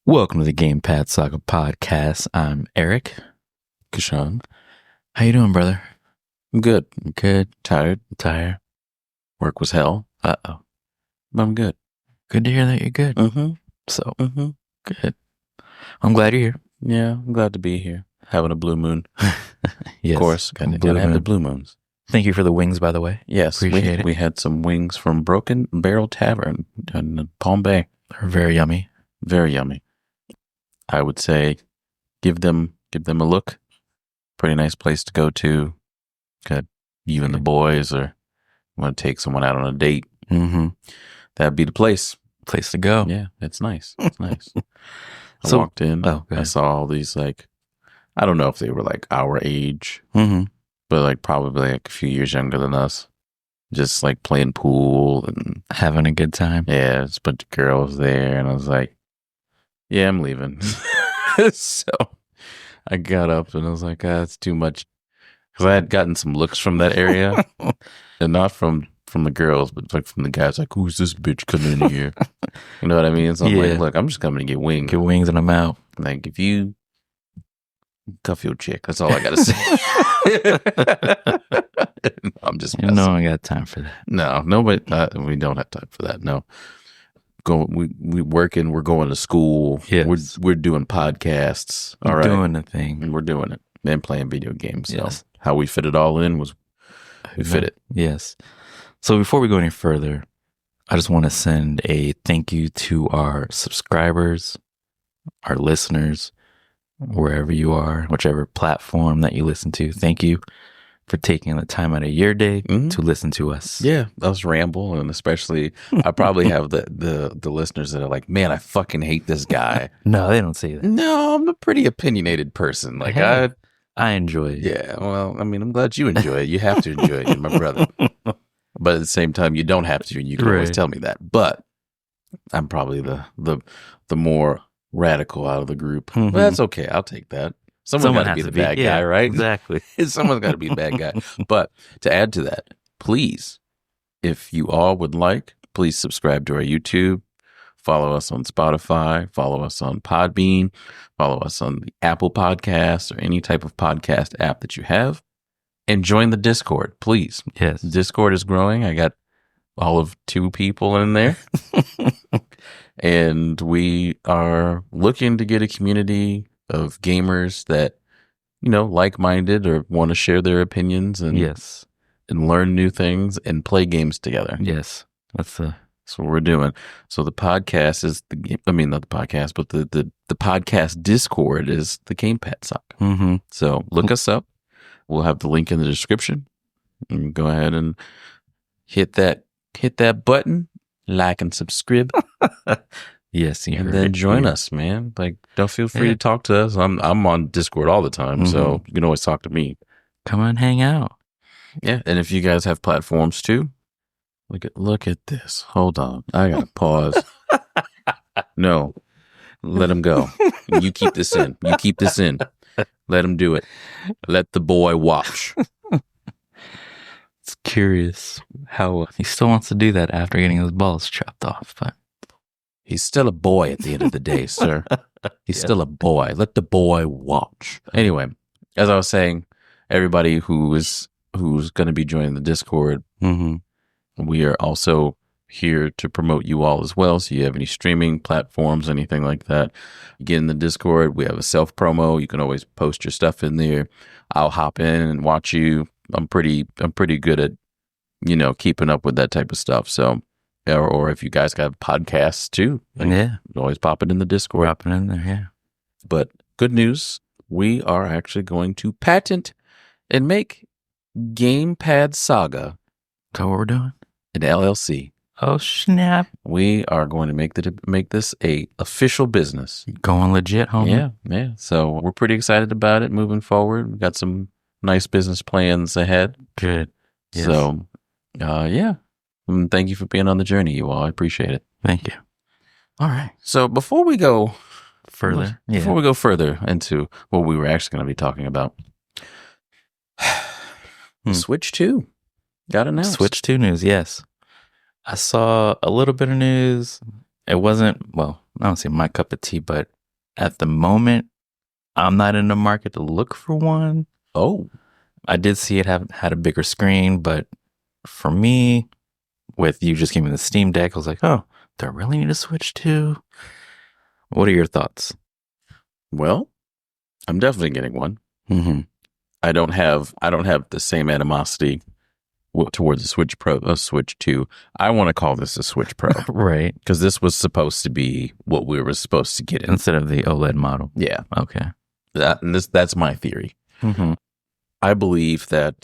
Welcome to the Gamepad Saga Podcast. I'm Eric. Kishion. How you doing, brother? I'm good. Good. Tired. Work was hell. Uh-oh. I'm good. Good to hear that you're good. Mm-hmm. So, good. I'm glad you're here. Yeah, I'm glad to be here. Having a blue moon. Yes. Of course. Gotta have the blue moons. Thank you for the wings, by the way. Yes. Appreciate it. We had some wings from Broken Barrel Tavern in Palm Bay. They're very yummy. Very yummy. I would say give them a look. Pretty nice place to go to. Got you and the boys, or want to take someone out on a date. Mm-hmm. That'd be the place. Place to go. Yeah, it's nice. It's nice. So- I walked in. Oh, go I ahead. saw all these, like, I don't know if they were like our age, Mm-hmm. but like probably like a few years younger than us. Just like playing pool and Having a good time. yeah, just a bunch of girls there. And I was like, yeah, I'm leaving. So I got up and I was like, that's too much. Because I had gotten some looks from that area and not from the girls, but like from the guys, like, who's this bitch coming in here? You know what I mean? So I'm Yeah. like, look, I'm just coming to get wings. Get wings and I'm out. Like, if you cuff your chick, that's all I got to say. I'm just messing. No one got time for that. No, nobody. We don't have time for that. No, we working. We're going to school. Yes. We're doing podcasts. All right, Doing the thing. and we're doing it and playing video games. So Yes. how we fit it all in was we fit it. Yes. So before we go any further, I just want to send a thank you to our subscribers, our listeners, wherever you are, whichever platform that you listen to. Thank you for taking the time out of your day Mhm. to listen to us. Yeah, us ramble, and especially I probably have the listeners that are like, man, I fucking hate this guy. No, they don't say that. No, I'm a pretty opinionated person. Like Hey. I enjoy it. Yeah, well, I mean, I'm glad you enjoy it. You have to enjoy it. You're my brother. But at the same time, you don't have to, and you can always Right. tell me that. But I'm probably the more radical out of the group. Mhm. But that's okay. I'll take that. Someone got to has be the bad yeah, guy, right? Exactly. Someone's got to be the bad guy. But to add to that, please, if you all would like, please subscribe to our YouTube. Follow us on Spotify. Follow us on Podbean. Follow us on the Apple Podcasts or any type of podcast app that you have. And join the Discord, please. Yes. Discord is growing. I got all of 2 people in there. And we are looking to get a community of gamers that, you know, like-minded or want to share their opinions and, Yes. and learn new things and play games together. Yes. That's the That's what we're doing. So the podcast is not the podcast, but the podcast Discord is the Gamepad Saga. mm-hmm. So look us up. We'll have the link in the description. And go ahead and hit that button, like and subscribe, Yes, you and heard then it join here. us, man. Like, don't feel free Yeah. to talk to us. I'm on Discord all the time, so you can always talk to me. Come on, hang out. Yeah, and if you guys have platforms too, look at this. Hold on, I gotta pause. No, let him go. You keep this in. Let him do it. Let the boy watch. It's curious how he still wants to do that after getting his balls chopped off. But He's still a boy at the end of the day, sir. He's still a boy. Let the boy watch. Anyway, as I was saying, everybody who's going to be joining the Discord, we are also here to promote you all as well. So you have any streaming platforms, anything like that, get in the Discord. We have a self promo. You can always post your stuff in there. I'll hop in and watch you. I'm pretty good at, you know, keeping up with that type of stuff. So, or if you guys got podcasts too, like, yeah, you can always pop it in the Discord. dropping in there. Yeah. But good news, we are actually going to patent and make Gamepad Saga Is that what we're doing? an LLC. Oh snap! We are going to make this a official business. Going legit, homie. Yeah. So we're pretty excited about it moving forward. We've got some nice business plans ahead. Good. Yes. So, yeah. And thank you for being on the journey, you all. I appreciate it. Thank you. All right. So before we go Further. before we go further into what we were actually going to be talking about, Switch 2 got announced. Switch 2 news, yes. I saw a little bit of news. It wasn't, well, I don't say my cup of tea, but at the moment, I'm not in the market to look for one. Oh, I did see it had a bigger screen, but for me, with you just giving me the Steam Deck, I was like, oh, do I really need a Switch too? What are your thoughts? well, I'm definitely getting one. Mm-hmm. I don't have the same animosity towards the Switch Pro, Switch 2. I want to call this a Switch Pro. Right. Because this was supposed to be what we were supposed to get in. Instead of the OLED model. Yeah. Okay. That's my theory. Mm-hmm. I believe that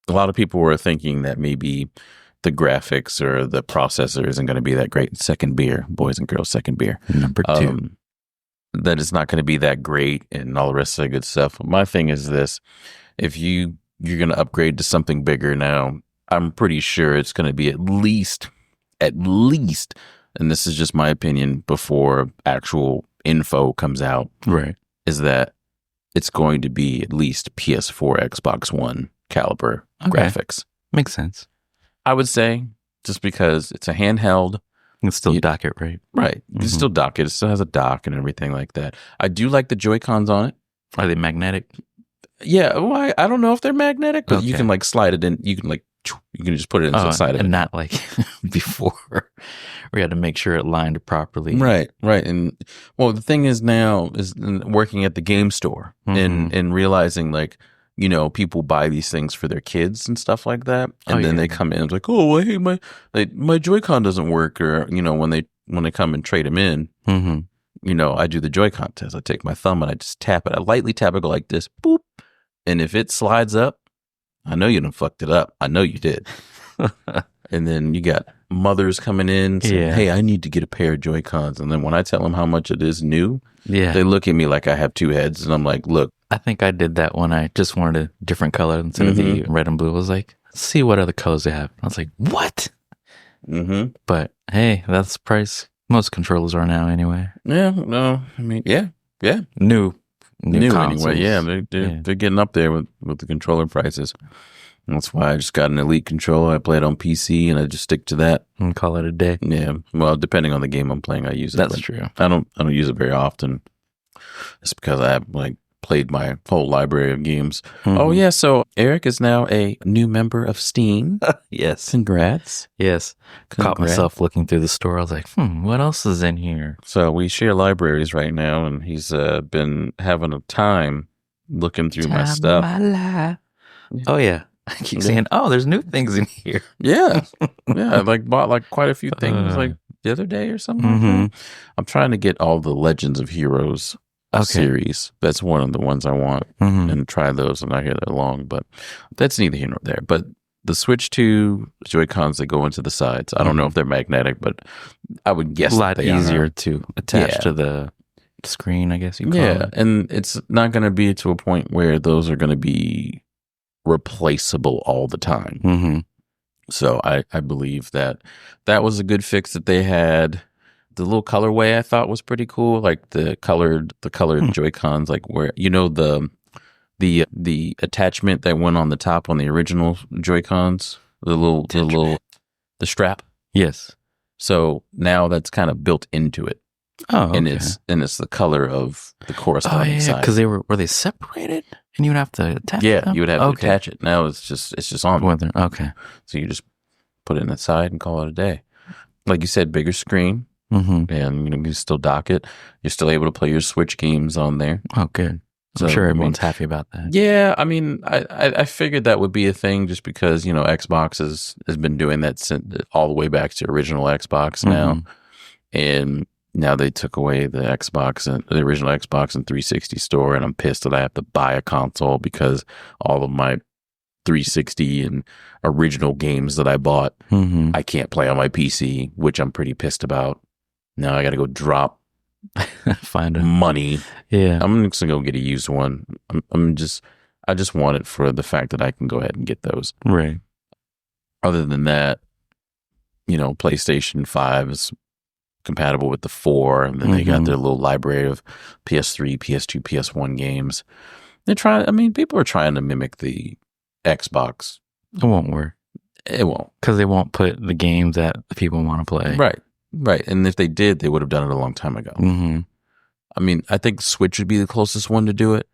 a lot of people were thinking that maybe the graphics or the processor isn't going to be that great. Second beer, boys and girls, second beer. Number 2. That it's not going to be that great and all the rest of the good stuff. My thing is this: if you're going to upgrade to something bigger now, I'm pretty sure it's going to be at least, and this is just my opinion before actual info comes out, right, is that it's going to be at least PS4, Xbox One caliber graphics. Makes sense. I would say, just because it's a handheld. You can still dock it, right? Right. You can still dock it. It still has a dock and everything like that. I do like the Joy-Cons on it. Are they magnetic? Yeah. Well, I don't know if they're magnetic, but you can like slide it in. You can just put it inside of it. And not like before we had to make sure it lined properly. Right. Right. And well, the thing is now is working at the game store and realizing like, you know, people buy these things for their kids and stuff like that. And then they come in and it's like, oh, well, hey, my Joy-Con doesn't work. Or, you know, when they come and trade them in, you know, I do the Joy-Con test. I take my thumb and I just tap it. I lightly tap it, go like this, boop. And if it slides up, I know you done fucked it up. I know you did. And then you got mothers coming in saying, hey, I need to get a pair of Joy-Cons. And then when I tell them how much it is new, they look at me like I have two heads. And I'm like, look. I think I did that when I just wanted a different color instead of the red and blue. I was like, see what other colors they have. I was like, what? But hey, that's the price most controllers are now anyway. Yeah, no, I mean, yeah. New consoles. Anyway. Yeah, they're getting up there with the controller prices. And that's why I just got an Elite controller. I play it on PC and I just stick to that and call it a day. Yeah, well, depending on the game I'm playing, I use it. That's true. I don't use it very often. It's because I have like played my whole library of games. Oh yeah, so Eric is now a new member of Steam. Yes. Congrats. Yes. Caught myself looking through the store. I was like, what else is in here? So we share libraries right now, and he's been having a time looking through my stuff. My life. Oh yeah. I keep saying, there's new things in here. Yeah. I like bought like quite a few things like the other day or something like that. I'm trying to get all the Legends of Heroes series. That's one of the ones I want and try those. I'm not here that long, but that's neither here nor there. But the Switch 2 Joy-Cons that go into the sides, I don't know if they're magnetic, but I would guess a lot easier to attach to the screen, I guess you call it. And it's not going to be to a point where those are going to be replaceable all the time. So I believe that was a good fix that they had. The little colorway I thought was pretty cool, like the colored Joy-Cons, like where you know the attachment that went on the top on the original Joy-Cons, the strap. Yes. So now that's kind of built into it. Oh, okay. and it's the color of the corresponding side. Because were they separated, and you would have to attach. Yeah, you would have to attach it. Now it's just on. Okay. So you just put it in the side and call it a day. Like you said, bigger screen. And you can still dock it. You're still able to play your Switch games on there. Oh, good. So, I'm sure everyone's happy about that. Yeah, I mean, I figured that would be a thing just because, you know, Xbox has been doing that since all the way back to original Xbox now. And now they took away the original Xbox and 360 store, and I'm pissed that I have to buy a console because all of my 360 and original games that I bought, I can't play on my PC, which I'm pretty pissed about. Now I got to go drop money. Yeah, I'm just gonna go get a used one. I just want it for the fact that I can go ahead and get those. Right. Other than that, you know, PlayStation 5 is compatible with the 4, and then they got their little library of PS3, PS2, PS1 games. People are trying to mimic the Xbox. It won't work. It won't. Because they won't put the games that the people want to play. Right. Right. And if they did, they would have done it a long time ago. Mm-hmm. I mean, I think Switch would be the closest one to do it.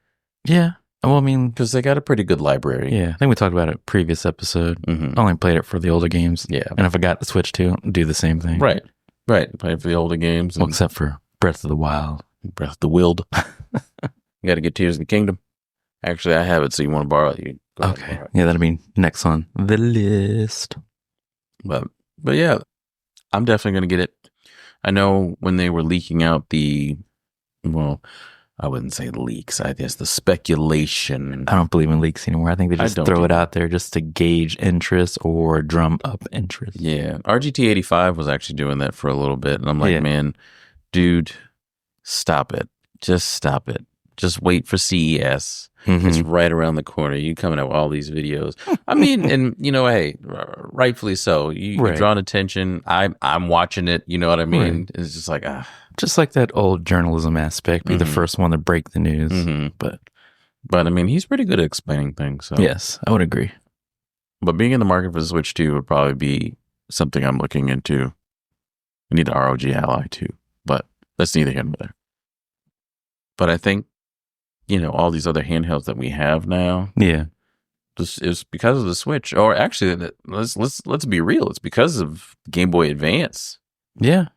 Yeah. Well, I mean, because they got a pretty good library. Yeah. I think we talked about it in a previous episode. Mm-hmm. I only played it for the older games. Yeah. And if I got the Switch too, do the same thing. Right. Play for the older games. Well, except for Breath of the Wild. Breath of the Wild. You got to get Tears of the Kingdom. Actually, I have it, so you want to borrow it. Okay. Yeah, that'll be next on the list. But yeah, I'm definitely going to get it. I know when they were leaking out I wouldn't say leaks. I guess the speculation. I don't believe in leaks anymore. I think they just throw it out there just to gauge interest or drum up interest. Yeah. RGT 85 was actually doing that for a little bit. And I'm like, man, dude, stop it. Just stop it. Just wait for CES. Mm-hmm. It's right around the corner. You coming out with all these videos. I mean, and hey, rightfully so. You're drawing attention. I'm watching it. You know what I mean? Right. It's just like, just like that old journalism aspect. Be the first one to break the news. Mm-hmm. But I mean, he's pretty good at explaining things. So. Yes, I would agree. But being in the market for the Switch 2 would probably be something I'm looking into. I need the ROG Ally too, but that's neither here nor there. But I think, all these other handhelds that we have now. Yeah. It's because of the Switch. Or actually, let's be real. It's because of Game Boy Advance. Yeah.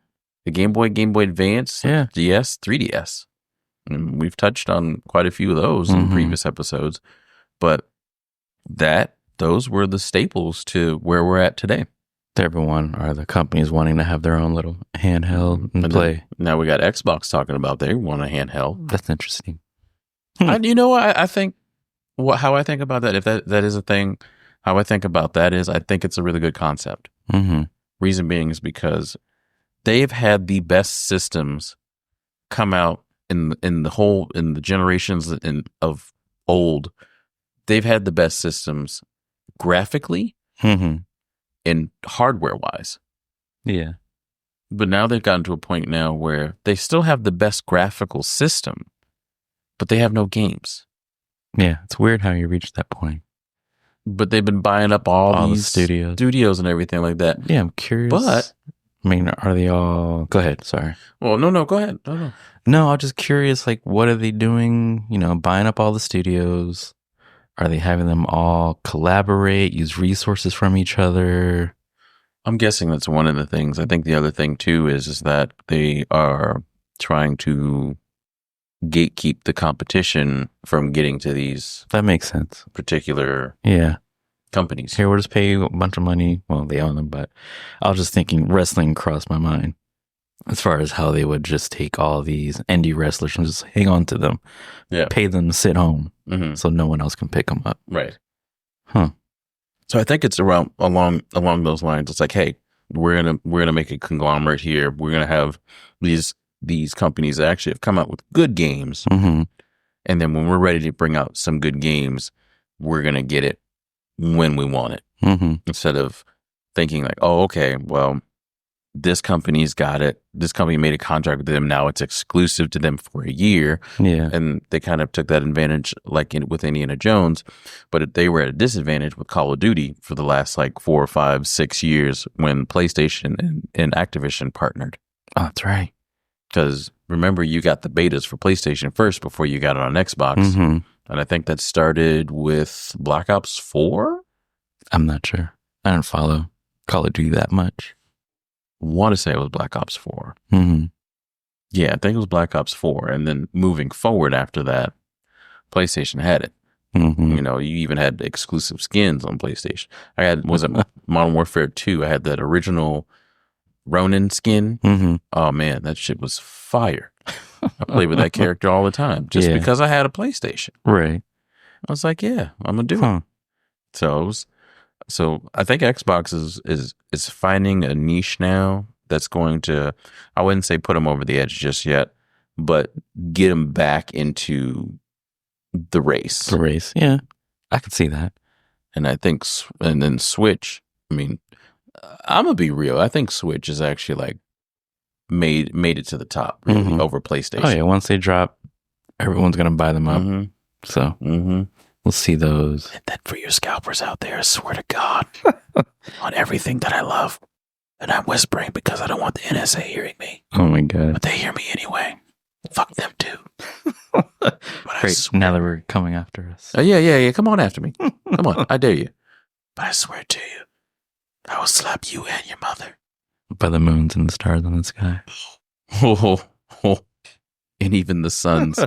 The Game Boy Advance, DS, 3DS. And we've touched on quite a few of those in previous episodes. But those were the staples to where we're at today. Everyone are the companies wanting to have their own little handheld and play. Now we got Xbox talking about they want a handheld. That's interesting. I think how I think about that, if that is a thing, how I think about that is I think it's a really good concept. Mm-hmm. Reason being is because they've had the best systems come out in the generations of old. They've had the best systems graphically and hardware wise. Yeah. But now they've gotten to a point now where they still have the best graphical system, but they have no games. Yeah, it's weird how you reach that point. But they've been buying up all these studios and everything like that. Yeah, I'm curious. But I mean, are they all? Go ahead. Sorry. Well, no, go ahead. No, I'm just curious. Like, what are they doing? Buying up all the studios. Are they having them all collaborate, use resources from each other? I'm guessing that's one of the things. I think the other thing too is that they are trying to gatekeep the competition from getting to these. That makes sense. Particular companies. Here, we'll just pay you a bunch of money. Well, they own them, but I was just thinking wrestling crossed my mind as far as how they would just take all these indie wrestlers and just hang on to them, pay them to sit home so no one else can pick them up. Right. Huh. So I think it's along those lines. It's like, hey, we're gonna make a conglomerate here. We're gonna have these companies that actually have come out with good games, and then when we're ready to bring out some good games, we're gonna get it when we want it, instead of thinking like, oh, okay, well, this company's got it. This company made a contract with them. Now it's exclusive to them for a year. Yeah. And they kind of took that advantage with Indiana Jones, but they were at a disadvantage with Call of Duty for the last 4, 5, 6 years when PlayStation and Activision partnered. Oh, that's right. Because remember, you got the betas for PlayStation first before you got it on Xbox. And I think that started with Black Ops 4? I'm not sure. I don't follow Call of Duty that much. Want to say it was Black Ops 4. Yeah, I think it was Black Ops 4. And then moving forward after that, PlayStation had it. You even had exclusive skins on PlayStation. Was it Modern Warfare 2? I had that original Ronin skin. Oh man, that shit was fire. I played with that character all the time just because I had a PlayStation. Right. I was like, yeah, I'm gonna do it. So I think Xbox is finding a niche now that's going to, I wouldn't say put them over the edge just yet, but get them back into the race. The race, yeah, I could see that. And I think, and then Switch. I mean, I'm gonna be real. I think Switch is actually made it to the top really over PlayStation. Oh yeah, once they drop, everyone's gonna buy them up. So. We'll see those. And then for your scalpers out there, I swear to God, on everything that I love, And I'm whispering because I don't want the NSA hearing me. Oh my God. But they hear me anyway. Fuck them too. But Great. Now that we're coming after us. Oh, yeah. Come on after me. Come on. I dare you. But I swear to you, I will slap you and your mother. By the moons and the stars in the sky. And even the suns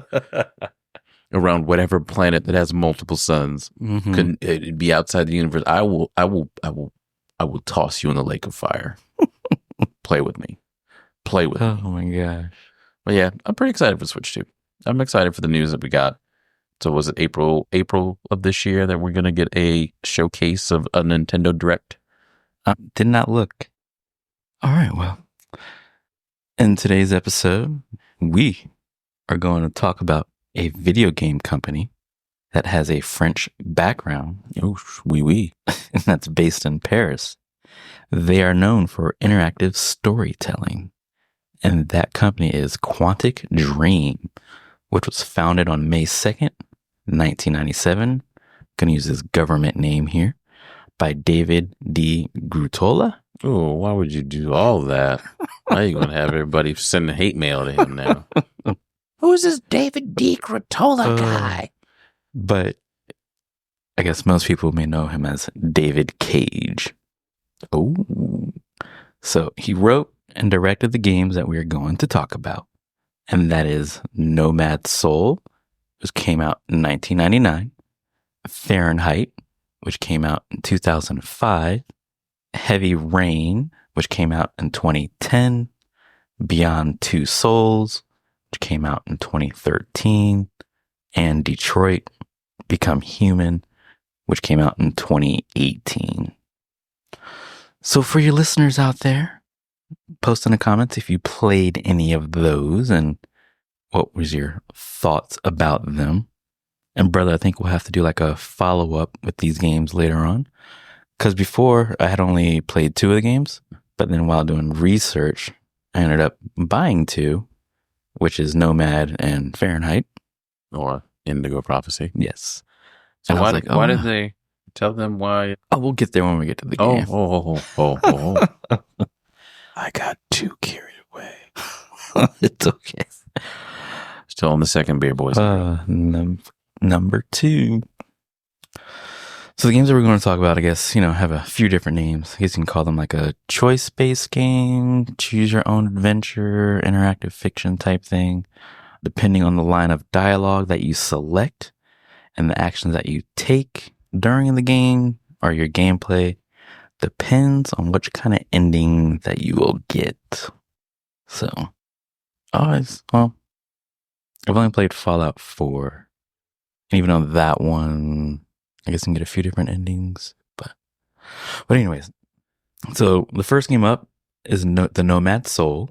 around whatever planet that has multiple suns could it'd be outside the universe. I will toss you in the lake of fire. Play with me. Play with me. Oh my gosh. But yeah, I'm pretty excited for Switch 2. I'm excited for the news that we got. So was it April of this year that we're going to get a showcase of a Nintendo Direct? Did not look. All right, well. In today's episode, we are going to talk about a video game company that has a French background. Oh, oui. And that's based in Paris. They are known for interactive storytelling. And that company is Quantic Dream, which was founded on May 2nd, 1997. Going to use his government name here. By David D. Grutola. Oh, why would you do all that? Now you're going to have everybody sending hate mail to him now. Who's this David D. Grutola guy? But I guess most people may know him as David Cage. Oh. So he wrote and directed the games that we are going to talk about. And that is Nomad Soul, which came out in 1999. Fahrenheit, which came out in 2005. Heavy Rain, which came out in 2010. Beyond Two Souls, which came out in 2013. And Detroit Become Human, which came out in 2018. So for your listeners out there, post in the comments if you played any of those and what was your thoughts about them. And brother, I think we'll have to do like a follow-up with these games later on. Because before, I had only played 2 of the games. But then while doing research, I ended up buying 2, which is Nomad and Fahrenheit. Or Indigo Prophecy. Yes. So why did they tell them why? Oh, we'll get there when we get to the game. Oh. I got too carried away. It's okay. Still on the second beer, boys. Number 2. So the games that we're going to talk about, I guess, have a few different names. I guess you can call them like a choice-based game, choose your own adventure, interactive fiction type thing, depending on the line of dialogue that you select and the actions that you take during the game or your gameplay depends on which kind of ending that you will get. So, I've only played Fallout 4. And even on that one, I guess you can get a few different endings. But anyways, so the first game up is the Nomad Soul.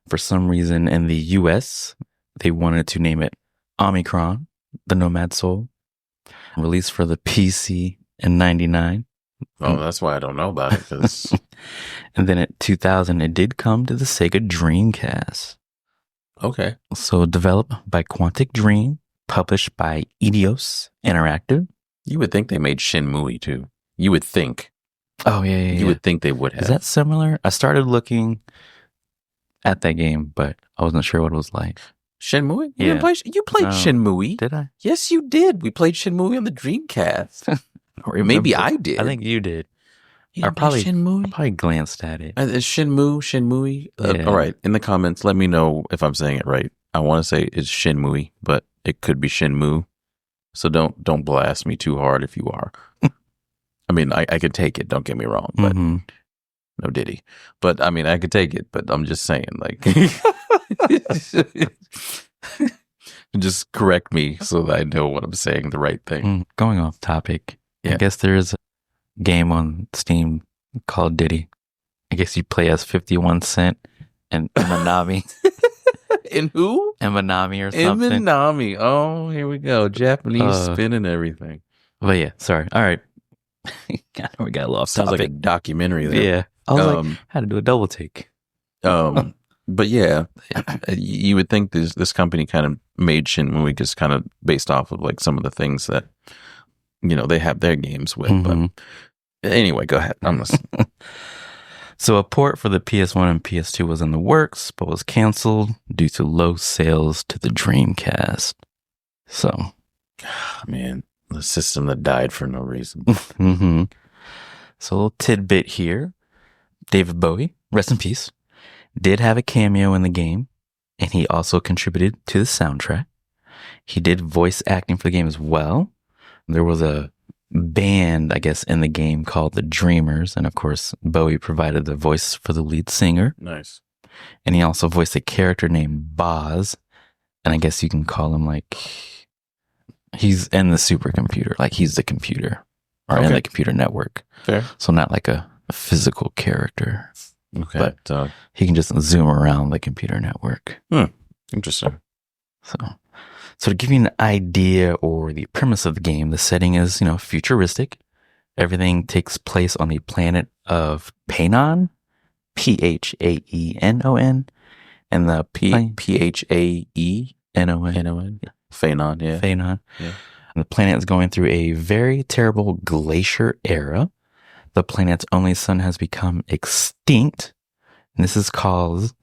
For some reason in the US, they wanted to name it Omicron, the Nomad Soul. Released for the PC in 99. Oh, that's why I don't know about it. Cause... And then in 2000, it did come to the Sega Dreamcast. Okay. So developed by Quantic Dream, published by Eidos Interactive. You would think they made Shenmue too. You would think. Oh, yeah. You would think they would have. Is that similar? I started looking at that game, but I wasn't sure what it was like. Shenmue? Yeah. You played Shenmue. Did I? Yes, you did. We played Shenmue on the Dreamcast. Or maybe I did. I think you did. I probably glanced at it. Shenmue. Yeah. All right. In the comments, let me know if I'm saying it right. I want to say it's Shenmue, but it could be Shenmue. So don't blast me too hard if you are. I mean, I could take it. Don't get me wrong, but no diddy. But I mean, I could take it. But I'm just saying, like, just correct me so that I know what I'm saying the right thing. Going off topic. Yeah. I guess there is a game on Steam called Diddy. I guess you play as 51 Cent and Minami. And who? Minami or something. Minami. Oh, here we go. Japanese spin and everything. But yeah, sorry. All right. We got a little off Sounds topic. like a documentary there. Yeah. I was like, how to do a double take. But yeah, you would think this company kind of made Shenmue just kind of based off of like some of the things that, they have their games with. But anyway, go ahead. I'm listening. So a port for the PS1 and PS2 was in the works, but was canceled due to low sales to the Dreamcast. So, Man, the system that died for no reason. So a little tidbit here. David Bowie, rest in peace, did have a cameo in the game, and he also contributed to the soundtrack. He did voice acting for the game as well. There was a band, I guess, in the game called the Dreamers, and of course, Bowie provided the voice for the lead singer. Nice. And he also voiced a character named Boz, and I guess you can call him like he's in the supercomputer, like he's the computer or in the computer network. Fair. So not like a physical character. Okay. But he can just zoom around the computer network. Interesting. So to give you an idea or the premise of the game, the setting is, futuristic. Everything takes place on the planet of Phaenon, Phaenon, and the Phaenon. Phaenon, yeah. Phaenon. Yeah. And the planet is going through a very terrible glacier era. The planet's only sun has become extinct, and this has caused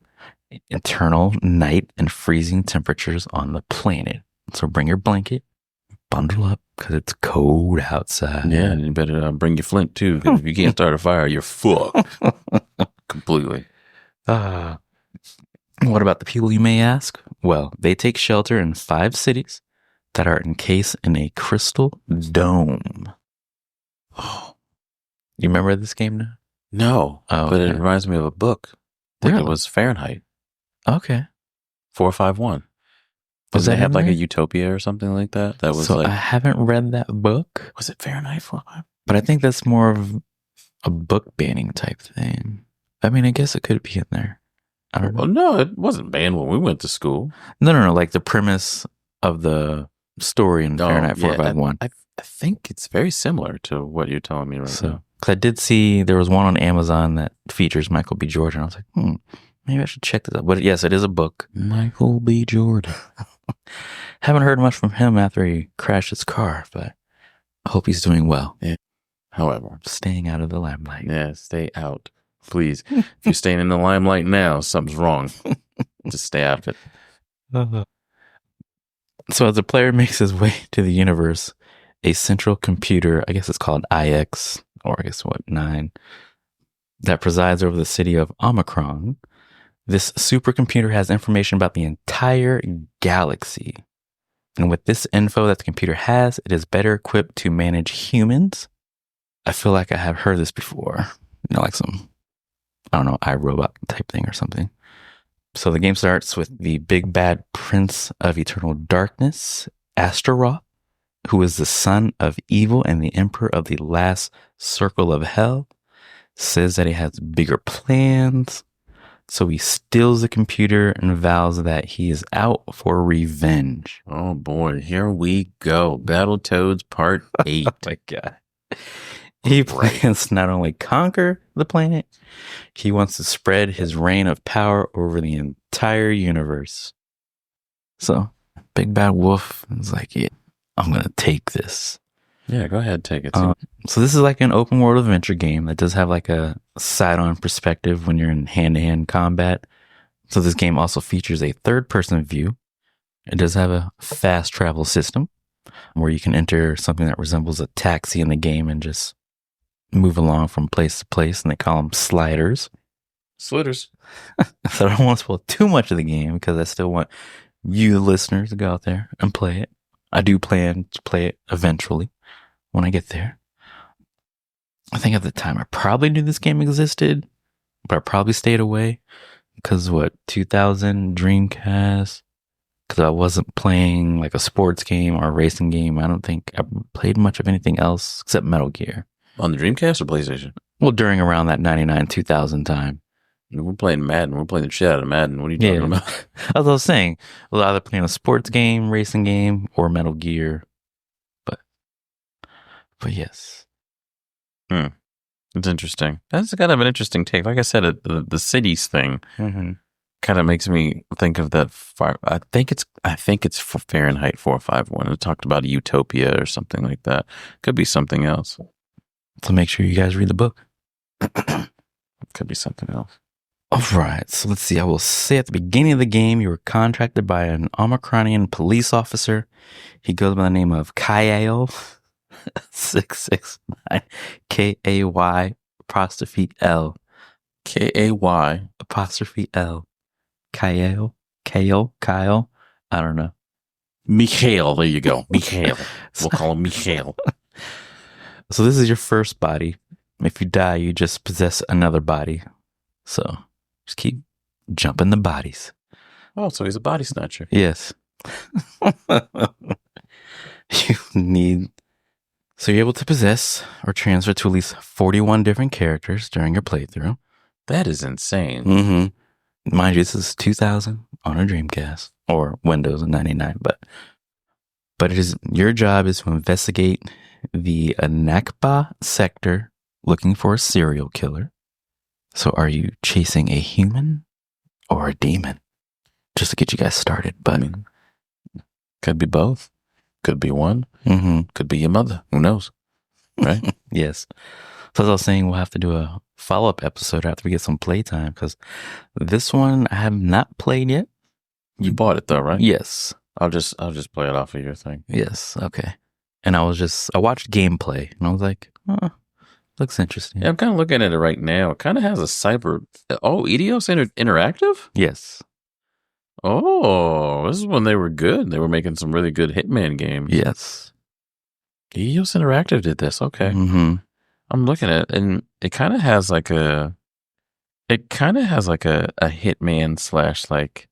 eternal night and freezing temperatures on the planet. So bring your blanket, bundle up, because it's cold outside. Yeah, and you better bring your flint too, because if you can't start a fire, you're fucked. Completely. What about the people, you may ask? Well, they take shelter in 5 cities that are encased in a crystal dome. Oh, you remember this game now? No, but it reminds me of a book. I think Really? it was Fahrenheit. Okay. 451. Was that they have in like there? a utopia or something like that? That was So like, I haven't read that book, was it Fahrenheit 451? but I think that's more of a book banning type thing. I mean, I guess it could be in there. I don't know. Well, no, it wasn't banned when we went to school. No. Like the premise of the story in Fahrenheit 451. I think it's very similar to what you're telling me right now. Because I did see there was one on Amazon that features Michael B. Jordan. I was like, maybe I should check this out. But yes, it is a book. Michael B. Jordan. Haven't heard much from him after he crashed his car, but I hope he's doing well. Yeah. However, staying out of the limelight. Yeah, stay out. Please. If you're staying in the limelight now, something's wrong. Just stay out of it. So as the player makes his way to the universe, a central computer, I guess it's called IX, or I guess 9, that presides over the city of Omicron. This supercomputer has information about the entire galaxy. And with this info that the computer has, it is better equipped to manage humans. I feel like I have heard this before. Like some, I don't know, iRobot type thing or something. So the game starts with the big bad prince of eternal darkness, Astaroth, who is the son of evil and the emperor of the last circle of hell. Says that he has bigger plans. So he steals the computer and vows that he is out for revenge. Oh boy, here we go. Battletoads Part 8. Oh my God. He plans to not only conquer the planet, he wants to spread his reign of power over the entire universe. So, Big Bad Wolf is like, yeah, I'm going to take this. Yeah, go ahead, take it. So this is like an open world adventure game that does have like a side-on perspective when you're in hand-to-hand combat. So this game also features a third-person view. It does have a fast travel system where you can enter something that resembles a taxi in the game and just move along from place to place, and they call them sliders. Slitters. So I don't want to spoil too much of the game because I still want you, the listeners, to go out there and play it. I do plan to play it eventually when I get there. I think at the time I probably knew this game existed, but I probably stayed away because 2000 Dreamcast, because I wasn't playing like a sports game or a racing game. I don't think I played much of anything else except Metal Gear. On the Dreamcast or PlayStation? Well, during around that 99, 2000 time. We're playing Madden. We're playing the shit out of Madden. What are you talking about? As I was saying, I was either playing a sports game, racing game, or Metal Gear. But yes. It's interesting. That's kind of an interesting take. Like I said, the cities thing kind of makes me think of that. I think it's for Fahrenheit 451. It talked about a utopia or something like that. Could be something else. So make sure you guys read the book. Could be something else. All right, so let's see. I will say at the beginning of the game, you were contracted by an Omicronian police officer. He goes by the name of Kyle 669 Kay apostrophe L Kay apostrophe L Kyle. I don't know. Mikhail. There you go, Mikhail. We'll call him Mikhail. So this is your first body. If you die, you just possess another body. So just keep jumping the bodies. Oh, so he's a body snatcher. Yes. So you're able to possess or transfer to at least 41 different characters during your playthrough. That is insane. Mm-hmm. Mind you, this is 2000 on a Dreamcast or Windows 99, but it is your job is to investigate the Anakba sector looking for a serial killer. So are you chasing a human or a demon? Just to get you guys started, but could be both. Could be one. Mm-hmm. Could be your mother. Who knows? Right? Yes. So as I was saying, we'll have to do a follow-up episode after we get some playtime because this one I have not played yet. You bought it though, right? Yes. I'll just play it off of your thing. Yes. Okay. And I watched gameplay and I was like, looks interesting. Yeah, I'm kind of looking at it right now. It kind of has a cyber. Oh, Eidos Interactive? Yes. Oh, this is when they were good. They were making some really good Hitman games. Yes. Eidos Interactive did this. Okay. Mm-hmm. I'm looking at it, and it kind of has like a Hitman / like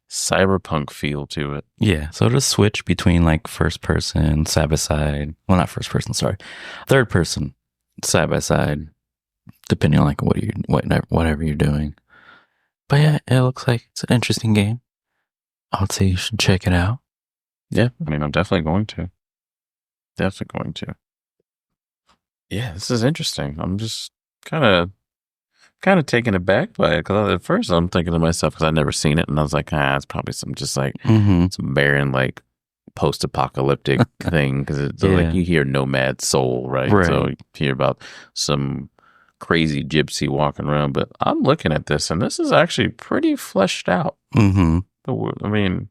cyberpunk feel to it. Yeah. So it'll switch between like first person, side by side. Well, not first person, sorry. Third person, side by side, depending on like whatever you're doing. But yeah, it looks like it's an interesting game. I would say you should check it out. Yeah, I mean, I'm definitely going to. Yeah, this is interesting. I'm just kind of taken aback by it because at first I'm thinking to myself because I'd never seen it, and I was like, it's probably some just like some barren like post-apocalyptic thing because it's like you hear Nomad Soul, right? So you hear about some crazy gypsy walking around, but I'm looking at this and this is actually pretty fleshed out. Mm-hmm. I mean,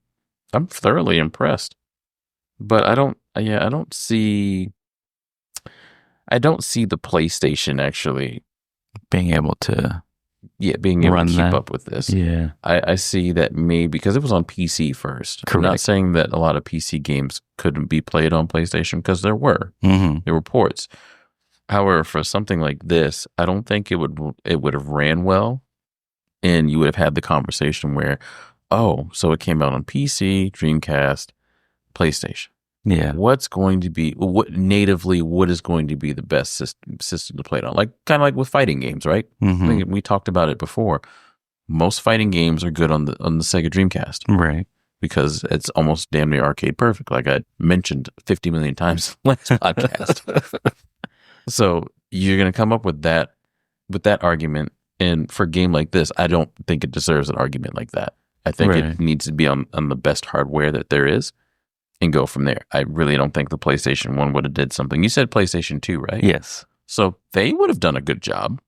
I'm thoroughly impressed, but I don't see the PlayStation actually being able to keep up with this. Yeah. I see that maybe because it was on PC first. Correct. I'm not saying that a lot of PC games couldn't be played on PlayStation because there were. Mm-hmm. There were ports. However, for something like this, I don't think it would have ran well, and you would have had the conversation where, oh, so it came out on PC, Dreamcast, PlayStation. Yeah. What is going to be the best system to play it on? Like kind of like with fighting games, right? Mm-hmm. Like we talked about it before. Most fighting games are good on the Sega Dreamcast, right? Because it's almost damn near arcade perfect, like I mentioned 50 million times last podcast. So you're going to come up with that argument. And for a game like this, I don't think it deserves an argument like that. I think it needs to be on the best hardware that there is and go from there. I really don't think the PlayStation 1 would have did something. You said PlayStation 2, right? Yes. So they would have done a good job.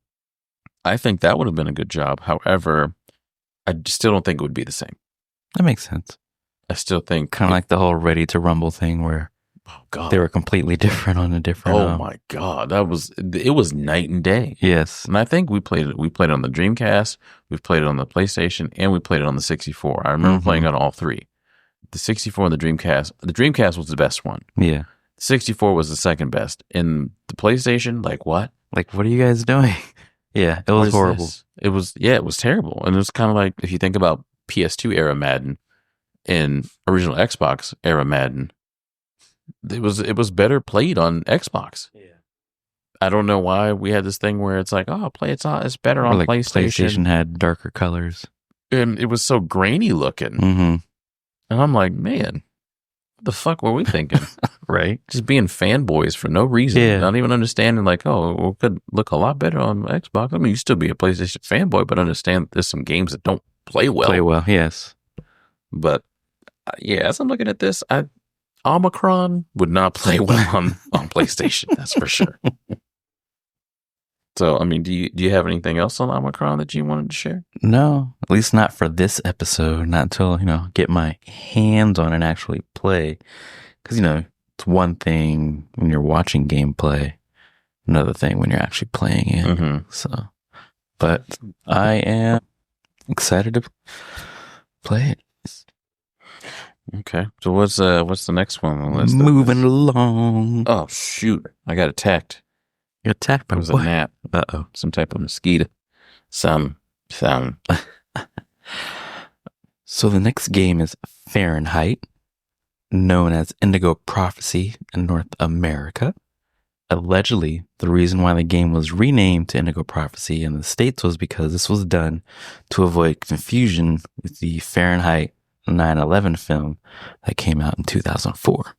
I think that would have been a good job. However, I still don't think it would be the same. That makes sense. I still think kind of like the whole Ready to Rumble thing where they were completely different on a different. Oh my God, it was night and day. Yes, and I think we played it on the Dreamcast, we've played it on the PlayStation, and we played it on the 64. I remember playing on all three. The 64 and the Dreamcast. The Dreamcast was the best one. Yeah, the 64 was the second best. And the PlayStation, like what? Like what are you guys doing? Yeah, it was horrible. It was terrible. And it was kind of like if you think about PS2 era Madden and original Xbox era Madden. It was better played on Xbox. Yeah. I don't know why we had this thing where it's like, oh, it's better on like PlayStation. PlayStation had darker colors. And it was so grainy looking. Mm-hmm. And I'm like, man, what the fuck were we thinking? Right? Just being fanboys for no reason. Yeah. Not even understanding like, oh, it could look a lot better on Xbox. I mean, you still be a PlayStation fanboy, but understand there's some games that don't play well. Play well, yes. But yeah, as I'm looking at this, Omicron would not play well on PlayStation. That's for sure. So, I mean, do you have anything else on Omicron that you wanted to share? No, at least not for this episode. Not until, get my hands on it and actually play. Because, it's one thing when you're watching gameplay, another thing when you're actually playing it. Mm-hmm. So, but I am excited to play it. Okay. So what's the next one on the list? Moving along. Oh, shoot. I got attacked. You're attacked by It was what? a gnat. Uh-oh. Some type of mosquito. Some. So the next game is Fahrenheit, known as Indigo Prophecy in North America. Allegedly, the reason why the game was renamed to Indigo Prophecy in the States was because this was done to avoid confusion with the Fahrenheit 9/11 film that came out in 2004.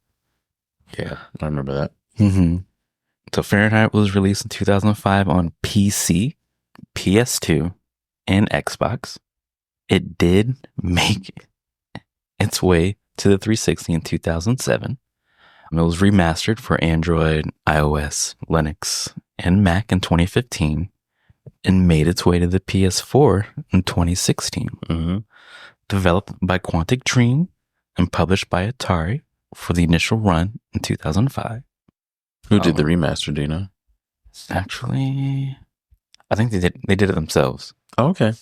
Yeah, I remember that. Mm-hmm. So Fahrenheit was released in 2005 on PC, PS2, and Xbox. It did make its way to the 360 in 2007. It was remastered for Android, iOS, Linux, and Mac in 2015 and made its way to the PS4 in 2016. Mm-hmm. Developed by Quantic Dream and published by Atari for the initial run in 2005. Who did the remaster, do you know? Actually, I think they did it themselves. Oh, okay.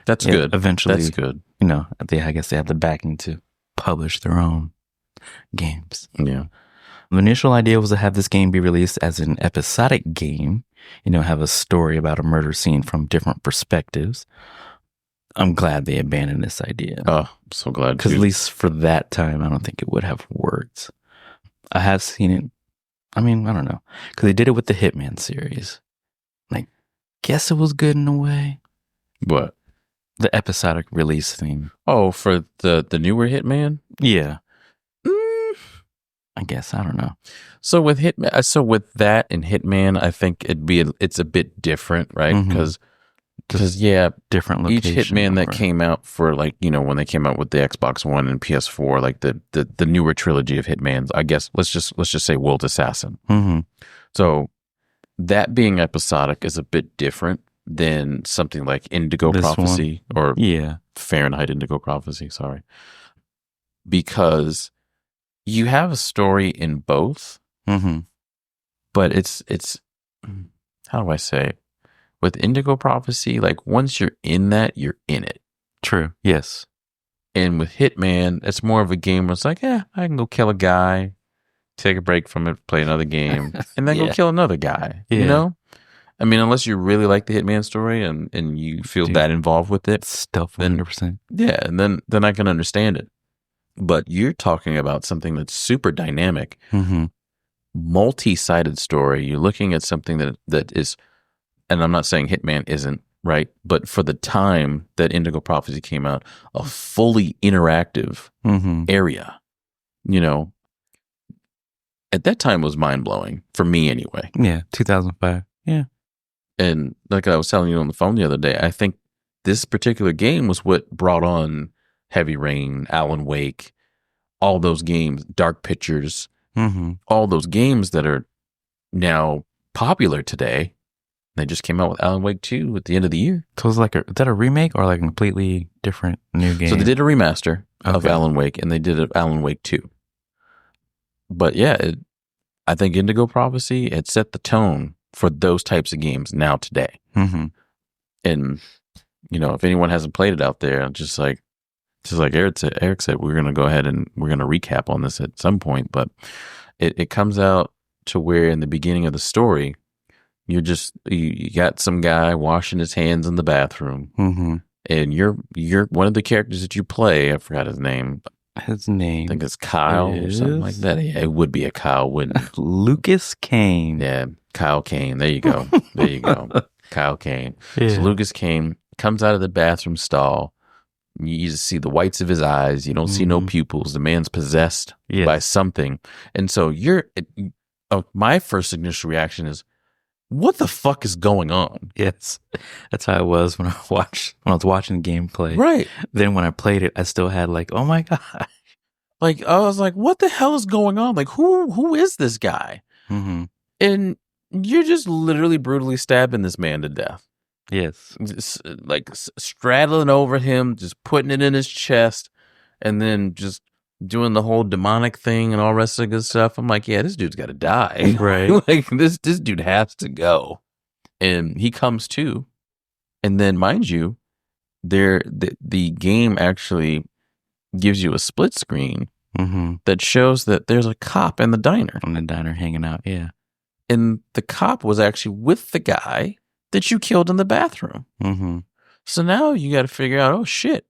That's good. Eventually, that's good. I guess they have the backing to publish their own games. Yeah. The initial idea was to have this game be released as an episodic game, have a story about a murder scene from different perspectives. I'm glad they abandoned this idea. Oh, I'm so glad. Because at least for that time, I don't think it would have worked. I have seen it. I mean, I don't know. Because they did it with the Hitman series. I guess it was good in a way. What? The episodic release theme. Oh, for the newer Hitman? Yeah. I guess. I don't know. So with Hitman, with that and Hitman, I think it's a bit different, right? Because different location. Each Hitman that came out for when they came out with the Xbox One and PS4, like the newer trilogy of Hitmans, I guess let's just say World Assassin. Mm-hmm. So that being episodic is a bit different than something like Indigo Prophecy or Fahrenheit Indigo Prophecy. Sorry, because you have a story in both, but it's how do I say? With Indigo Prophecy, once you're in that, you're in it. True. Yes. And with Hitman, it's more of a game where it's I can go kill a guy, take a break from it, play another game, and then go kill another guy. Yeah. I mean, unless you really like the Hitman story and you feel that involved with it, stuff 100%. Yeah, and then I can understand it. But you're talking about something that's super dynamic, multi-sided story. You're looking at something that is. And I'm not saying Hitman isn't, right? But for the time that Indigo Prophecy came out, a fully interactive area, at that time was mind-blowing, for me anyway. Yeah, 2005. Yeah. And like I was telling you on the phone the other day, I think this particular game was what brought on Heavy Rain, Alan Wake, all those games, Dark Pictures, all those games that are now popular today. They just came out with Alan Wake 2 at the end of the year. So it's is that a remake or a completely different new game? So they did a remaster of Alan Wake, and they did Alan Wake 2. But yeah, I think Indigo Prophecy had set the tone for those types of games now today. And, if anyone hasn't played it out there, just like Eric said, we're going to go ahead and we're going to recap on this at some point. But it comes out to where in the beginning of the story, you got some guy washing his hands in the bathroom, and you're one of the characters that you play. I forgot his name. I think it's Kyle or something like that. Yeah, it would be a Kyle, wouldn't it? Lucas Kane. Yeah, Kyle Kane. There you go. Kyle Kane. Yeah. So Lucas Kane comes out of the bathroom stall. You just see the whites of his eyes. You don't see no pupils. The man's possessed by something, and so my first initial reaction is, what the fuck is going on? Yes. That's how it was when I was watching gameplay. Right. Then when I played it, I still had oh my God. I was like, what the hell is going on? Who is this guy? Mm-hmm. And You're just literally brutally stabbing this man to death. Yes. Just, like straddling over him, just putting it in his chest, and then just doing the whole demonic thing and all rest of the good stuff. I'm like, yeah, this dude's got to die. Right. Like this dude has to go. And he comes to. And then, mind you, the game actually gives you a split screen that shows that there's a cop in the diner. In the diner hanging out, yeah. And the cop was actually with the guy that you killed in the bathroom. So now you got to figure out, oh shit,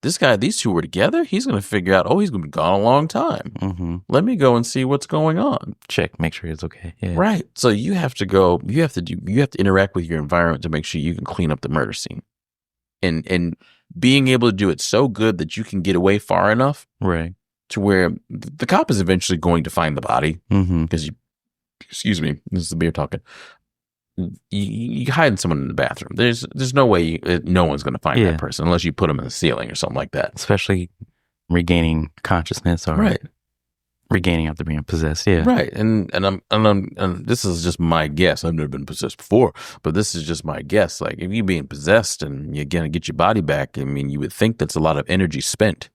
these two were together. He's going to figure out, oh, he's going to be gone a long time. Let me go and see what's going on. Check, make sure he's okay. Yeah. Right. So you have to interact with your environment to make sure you can clean up the murder scene. And being able to do it so good that you can get away far enough. Right. To where the cop is eventually going to find the body. Because excuse me, this is the beer talking. You hide someone in the bathroom. There's no way no one's going to find that person unless you put them in the ceiling or something like that. Especially regaining consciousness or regaining after being possessed. Yeah, right. And this is just my guess. I've never been possessed before, but this is just my guess. Like if you're being possessed and you're going to get your body back, I mean, you would think that's a lot of energy spent.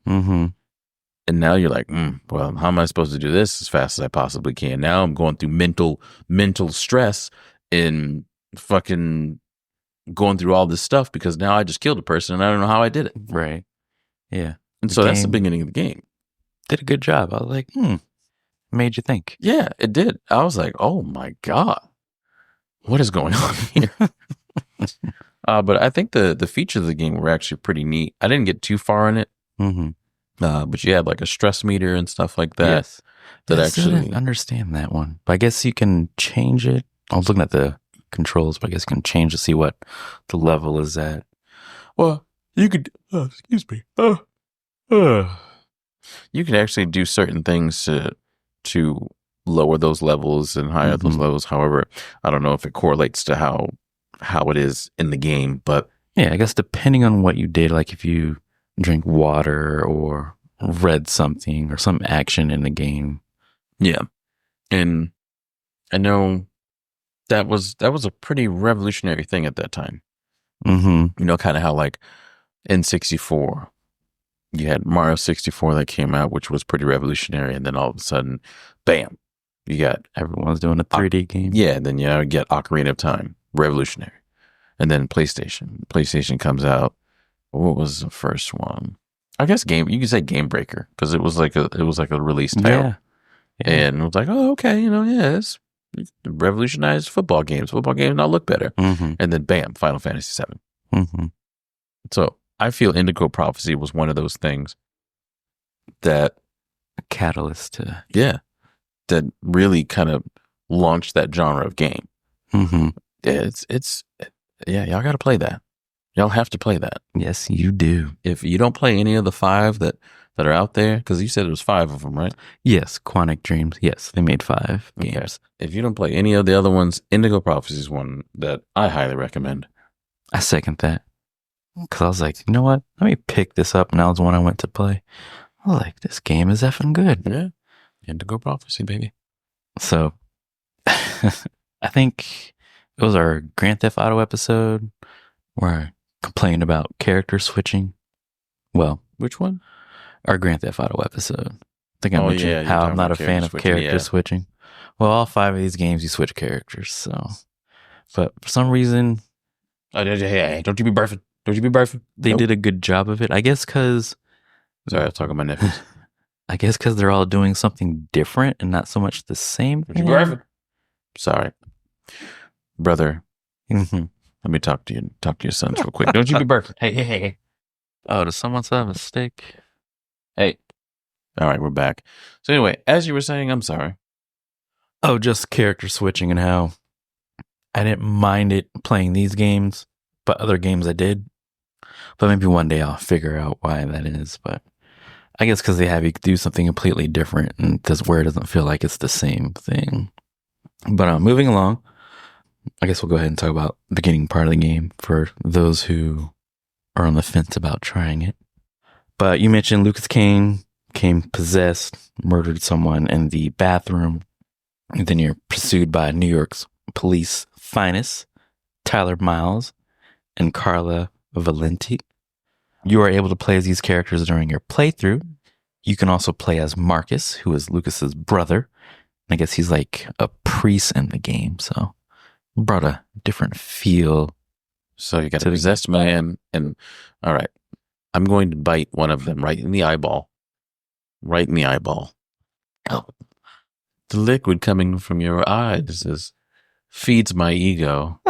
And now you're like, well, how am I supposed to do this as fast as I possibly can? Now I'm going through mental stress and fucking going through all this stuff because now I just killed a person and I don't know how I did it. Right. Yeah. And so that's the beginning of the game. Did a good job. I was like, made you think. Yeah, it did. I was like, oh my God, what is going on here? But I think the features of the game were actually pretty neat. I didn't get too far in it. But you had like a stress meter and stuff like that. Yes. That I actually didn't understand that one. But I guess you can change it. I was looking at the controls, but I guess you can change to see what the level is at. Well, you could, excuse me. You can actually do certain things to lower those levels and higher those levels. However, I don't know if it correlates to how it is in the game, but yeah, I guess depending on what you did, like if you drink water or read something or some action in the game. Yeah. And I know that was a pretty revolutionary thing at that time. You know, kind of how like N64, you had Mario 64 that came out, which was pretty revolutionary. And then all of a sudden, bam, you got everyone's doing a 3D game. Yeah. And then you get Ocarina of Time, revolutionary. And then PlayStation comes out. What was the first one? I guess you could say Game Breaker because it was like a release title. Yeah. And it was like, oh, okay, it's revolutionized football games. Football games now look better. And then bam, Final Fantasy VII. So I feel Indigo Prophecy was one of those things that a catalyst to that really kind of launched that genre of game. It's y'all got to play that. Y'all have to play that. Yes, you do. If you don't play any of the 5 that are out there, because you said it was 5 of them, right? Yes, Quantic Dream. Yes, they made 5 games. If you don't play any of the other ones, Indigo Prophecy is one that I highly recommend. I second that. Because I was like, you know what? Let me pick this up. And that was the one I went to play. I was like, this game is effing good. Yeah. Indigo Prophecy, baby. So, I think it was our Grand Theft Auto episode where I complained about character switching. Well, which one? Our Grand Theft Auto episode. I think I mentioned how I'm not a fan of character switching. Well, all 5 of these games, you switch characters. So, but for some reason, hey, don't you be barfing. Don't you be barfing. They did a good job of it. I guess because... Sorry, I was talking to my nephews. I guess because they're all doing something different and not so much the same thing. Don't you be barfing. Sorry. Brother. Let me talk to your sons real quick. Don't you be barfing. Hey. Oh, does someone still have a steak? Hey. All right, we're back. So anyway, as you were saying, I'm sorry. Oh, just character switching and how I didn't mind it playing these games, but other games I did. But maybe one day I'll figure out why that is. But I guess because they have you do something completely different and where it doesn't feel like it's the same thing. But moving along, I guess we'll go ahead and talk about the beginning part of the game for those who are on the fence about trying it. But you mentioned Lucas Kane became possessed, murdered someone in the bathroom, and then you're pursued by New York's Police Finest, Tyler Miles, and Carla Valenti. You are able to play as these characters during your playthrough. You can also play as Marcus, who is Lucas's brother. I guess he's like a priest in the game, so brought a different feel. So you got a possessed man, and all right, I'm going to bite one of them right in the eyeball. Right in the eyeball. Oh. The liquid coming from your eyes feeds my ego.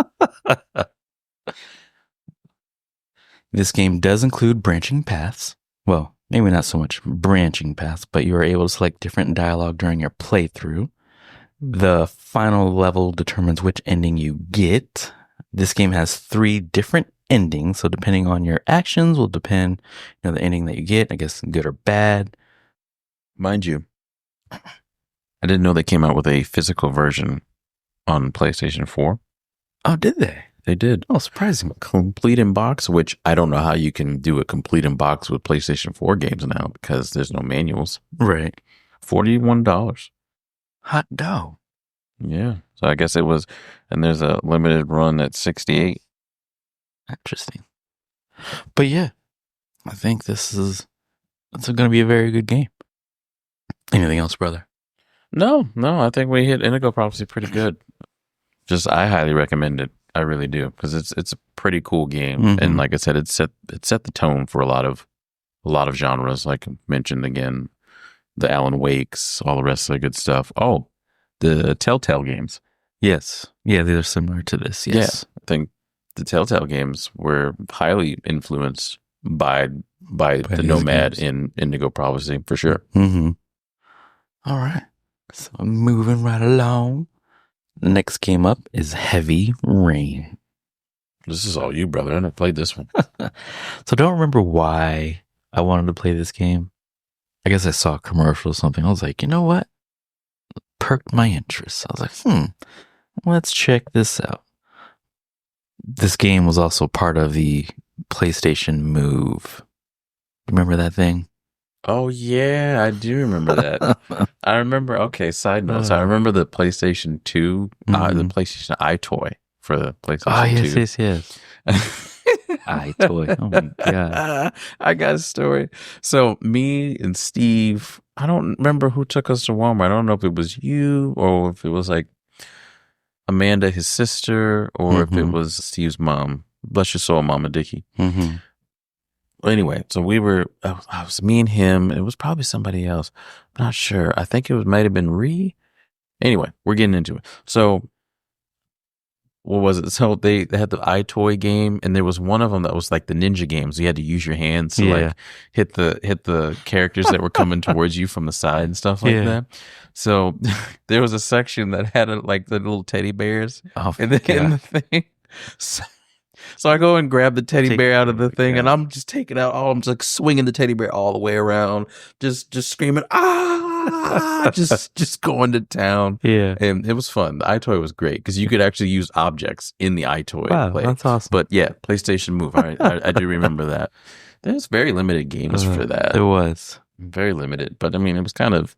This game does include branching paths. Well, maybe not so much branching paths, but you are able to select different dialogue during your playthrough. The final level determines which ending you get. This game has 3 different endings, so depending on your actions will depend, the ending that you get, I guess good or bad. Mind you, I didn't know they came out with a physical version on PlayStation 4. Oh, did they? They did. Oh, surprising. Complete in box, which I don't know how you can do a complete in box with PlayStation 4 games now because there's no manuals. Right. $41. Hot dough. Yeah. So I guess it was, and there's a limited run at 68. Interesting. But yeah, I think it's going to be a very good game. Anything else, brother? No, I think we hit Indigo Prophecy pretty good. I highly recommend it. I really do, because it's a pretty cool game, and like I said, it set the tone for a lot of genres. Like I mentioned again, the Alan Wakes, all the rest of the good stuff. Oh, the Telltale games. Yes, yeah, they're similar to this. Yes, yeah, I think the Telltale games were highly influenced by the Nomad games in Indigo Prophecy for sure. Mm-hmm. All right, so moving right along. The next game up is Heavy Rain. This is all you, brother. I never played this one. So don't remember why I wanted to play this game. I guess I saw a commercial or something. I was like, you know what? Perked my interest. I was like, let's check this out. This game was also part of the PlayStation Move. Remember that thing? Oh, yeah, I do remember that. I remember, okay, side notes. I remember the PlayStation 2, the PlayStation iToy for the PlayStation 2. Yes. iToy. Oh, my God. I got a story. So me and Steve, I don't remember who took us to Walmart. I don't know if it was you or if it was like Amanda, his sister, or if it was Steve's mom. Bless your soul, Mama Dickie. Mm-hmm. Anyway, so I was me and him. It was probably somebody else. I'm not sure. I think might have been Ree. Anyway, we're getting into it. So what was it? So they had the iToy game, and there was one of them that was like the ninja games. You had to use your hands to like hit the characters that were coming towards you from the side and stuff like that. So there was a section that had like the little teddy bears in the thing. So I go and grab the teddy bear out of the thing, and I'm just taking out I'm just like swinging the teddy bear all the way around, just screaming, just going to town. Yeah. And it was fun. The iToy was great because you could actually use objects in the iToy. Wow, that's awesome. But yeah, PlayStation Move. I do remember that. There's very limited games for that. There was. Very limited. But I mean, it was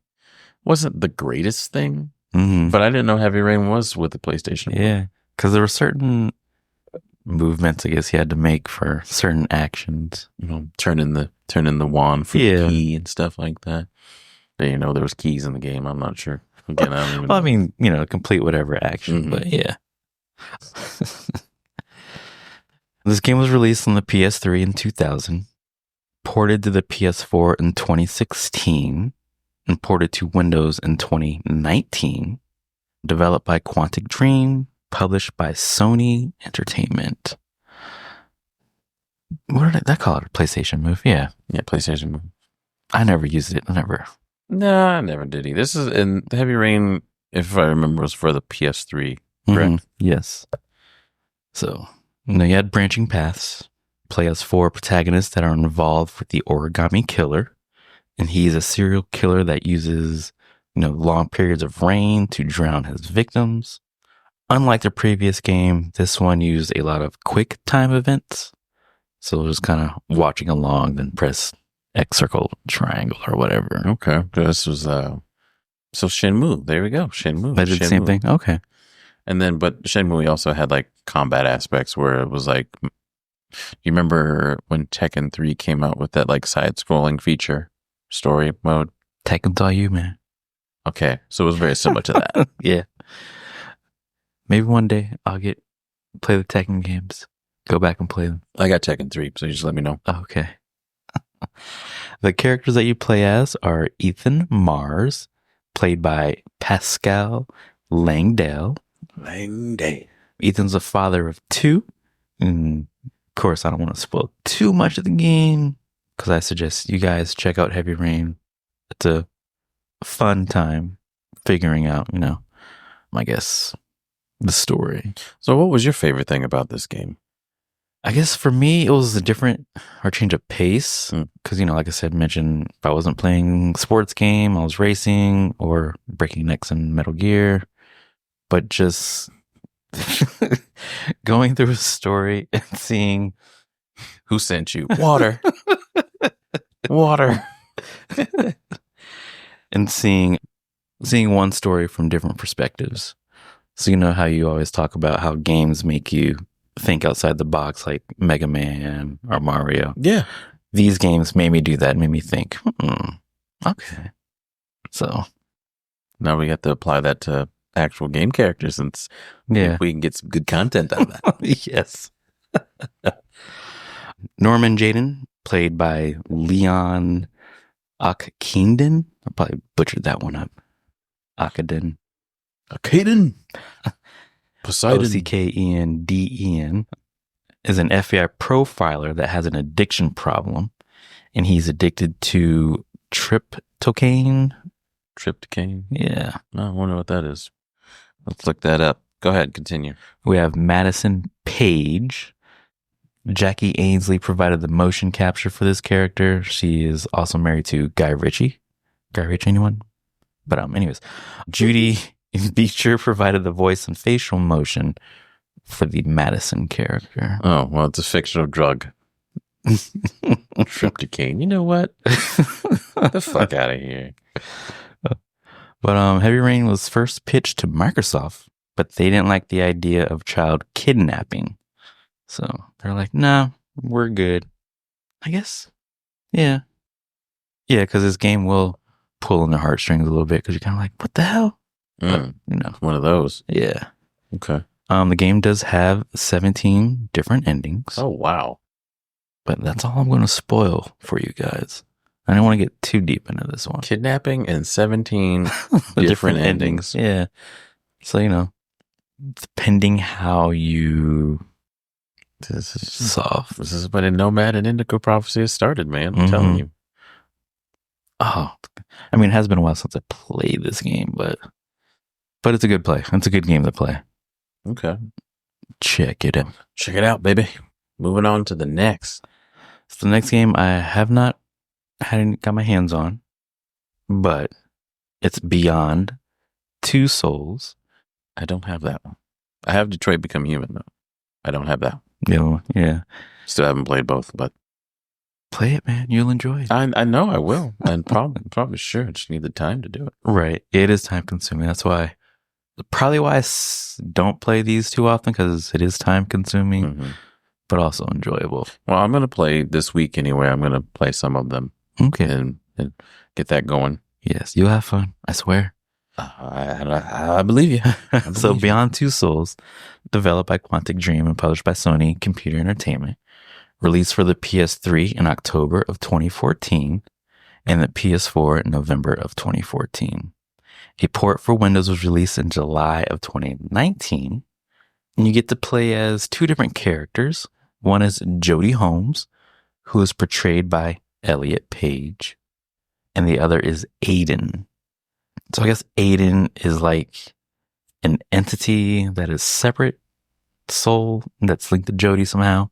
wasn't the greatest thing, but I didn't know Heavy Rain was with the PlayStation. Yeah, because there were certain movements I guess you had to make for certain actions. Turning the wand for the key and stuff like that. There was keys in the game. I'm not sure. Again, I don't even know. I mean, complete whatever action, but yeah. This game was released on the PS3 in 2000, ported to the PS4 in 2016, and ported to Windows in 2019. Developed by Quantic Dream, published by Sony Entertainment. What did that call it? A PlayStation Move? Yeah. Yeah, PlayStation Move. I never used it. No, I never did either. This is in Heavy Rain, if I remember, was for the PS3, correct? Yes. So, you had branching paths. Play as 4 protagonists that are involved with the origami killer. And he's a serial killer that uses, long periods of rain to drown his victims. Unlike the previous game, this one used a lot of quick time events. So just kind of watching along, then press X, circle, triangle, or whatever. Okay. This was, so Shenmue. There we go. Shenmue. They did the same thing? Okay. And then, but Shenmue also had like combat aspects where it was like, you remember when Tekken 3 came out with that like side-scrolling feature story mode? Tekken's all you, man. Okay, so it was very similar to that. Yeah. Maybe one day I'll play the Tekken games. Go back and play them. I got Tekken 3, so you just let me know. Okay. The characters that you play as are Ethan Mars, played by Pascal Langdale. Ethan's a father of 2. And of course, I don't want to spoil too much of the game because I suggest you guys check out Heavy Rain. It's a fun time figuring out, I guess, the story. So what was your favorite thing about this game? I guess for me, it was a change of pace. Because, like I said, mentioned if I wasn't playing sports game, I was racing or breaking necks in Metal Gear. But just going through a story and seeing who sent you water, water, and seeing one story from different perspectives. So you know how you always talk about how games make you think outside the box, like Mega Man or Mario. Yeah. These games made me do that, made me think, okay. So now we have to apply that to actual game characters and we can get some good content out of that. Yes. Norman Jaden, played by Leon Akindin. I probably butchered that one up. Akindin. Poseidon. Ockenden is an FBI profiler that has an addiction problem, and he's addicted to tryptocane. Yeah. I wonder what that is. Let's look that up. Go ahead, continue. We have Madison Page. Jackie Ainsley provided the motion capture for this character. She is also married to Guy Ritchie. Guy Ritchie, anyone? But anyways, Judy Beecher provided the voice and facial motion for the Madison character. Oh, well, it's a fictional drug. Tryptocane. You know what? Get the fuck out of here. But Heavy Rain was first pitched to Microsoft, but they didn't like the idea of child kidnapping. So they're like, no, we're good. I guess. Yeah. Yeah, because this game will pull on the heartstrings a little bit because you're kind of like, what the hell? But, one of those. Yeah. Okay. The game does have 17 different endings. Oh, wow. But that's all I'm going to spoil for you guys. I don't want to get too deep into this one. Kidnapping and 17 different endings. Yeah. So, depending how you solve. This is when Nomad and Indigo Prophecy has started, man. I'm telling you. Oh, I mean, it has been a while since I played this game, but it's a good play. It's a good game to play. Okay. Check it out. Check it out, baby. Moving on to the next. So the next game I have not got my hands on, but it's Beyond Two Souls. I don't have that one. I have Detroit Become Human, though. I don't have that. Yeah. Still haven't played both, but play it, man. You'll enjoy it. I know I will. And probably sure. I just need the time to do it. Right. It is time consuming. That's why I don't play these too often, because it is time consuming, but also enjoyable. Well, I'm going to play this week anyway. I'm going to play some of them. Okay. And get that going. Yes. You'll have fun. I swear. I believe you. So Beyond Two Souls, developed by Quantic Dream and published by Sony Computer Entertainment, released for the PS3 in October of 2014 and the PS4 in November of 2014. A port for Windows was released in July of 2019, and you get to play as 2 different characters. One is Jodie Holmes, who is portrayed by Elliot Page, and the other is Aiden. So I guess Aiden is like an entity that is separate soul that's linked to Jodie somehow.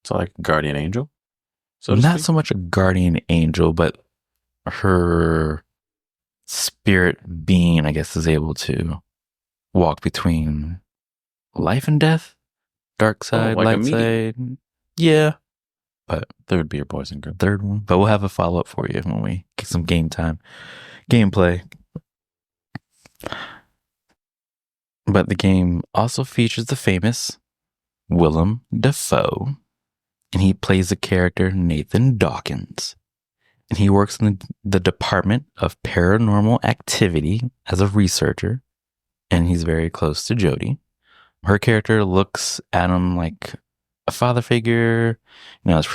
So like Guardian Angel? So not so much a guardian angel, but her spirit being, I guess, is able to walk between life and death, dark side, like light side. Yeah. But third beer, boys and girls. Third one. But we'll have a follow-up for you when we get some gameplay. But the game also features the famous Willem Dafoe, and he plays the character Nathan Dawkins. And he works in the Department of Paranormal Activity as a researcher, and he's very close to Jodie. Her character looks at him like a father figure. As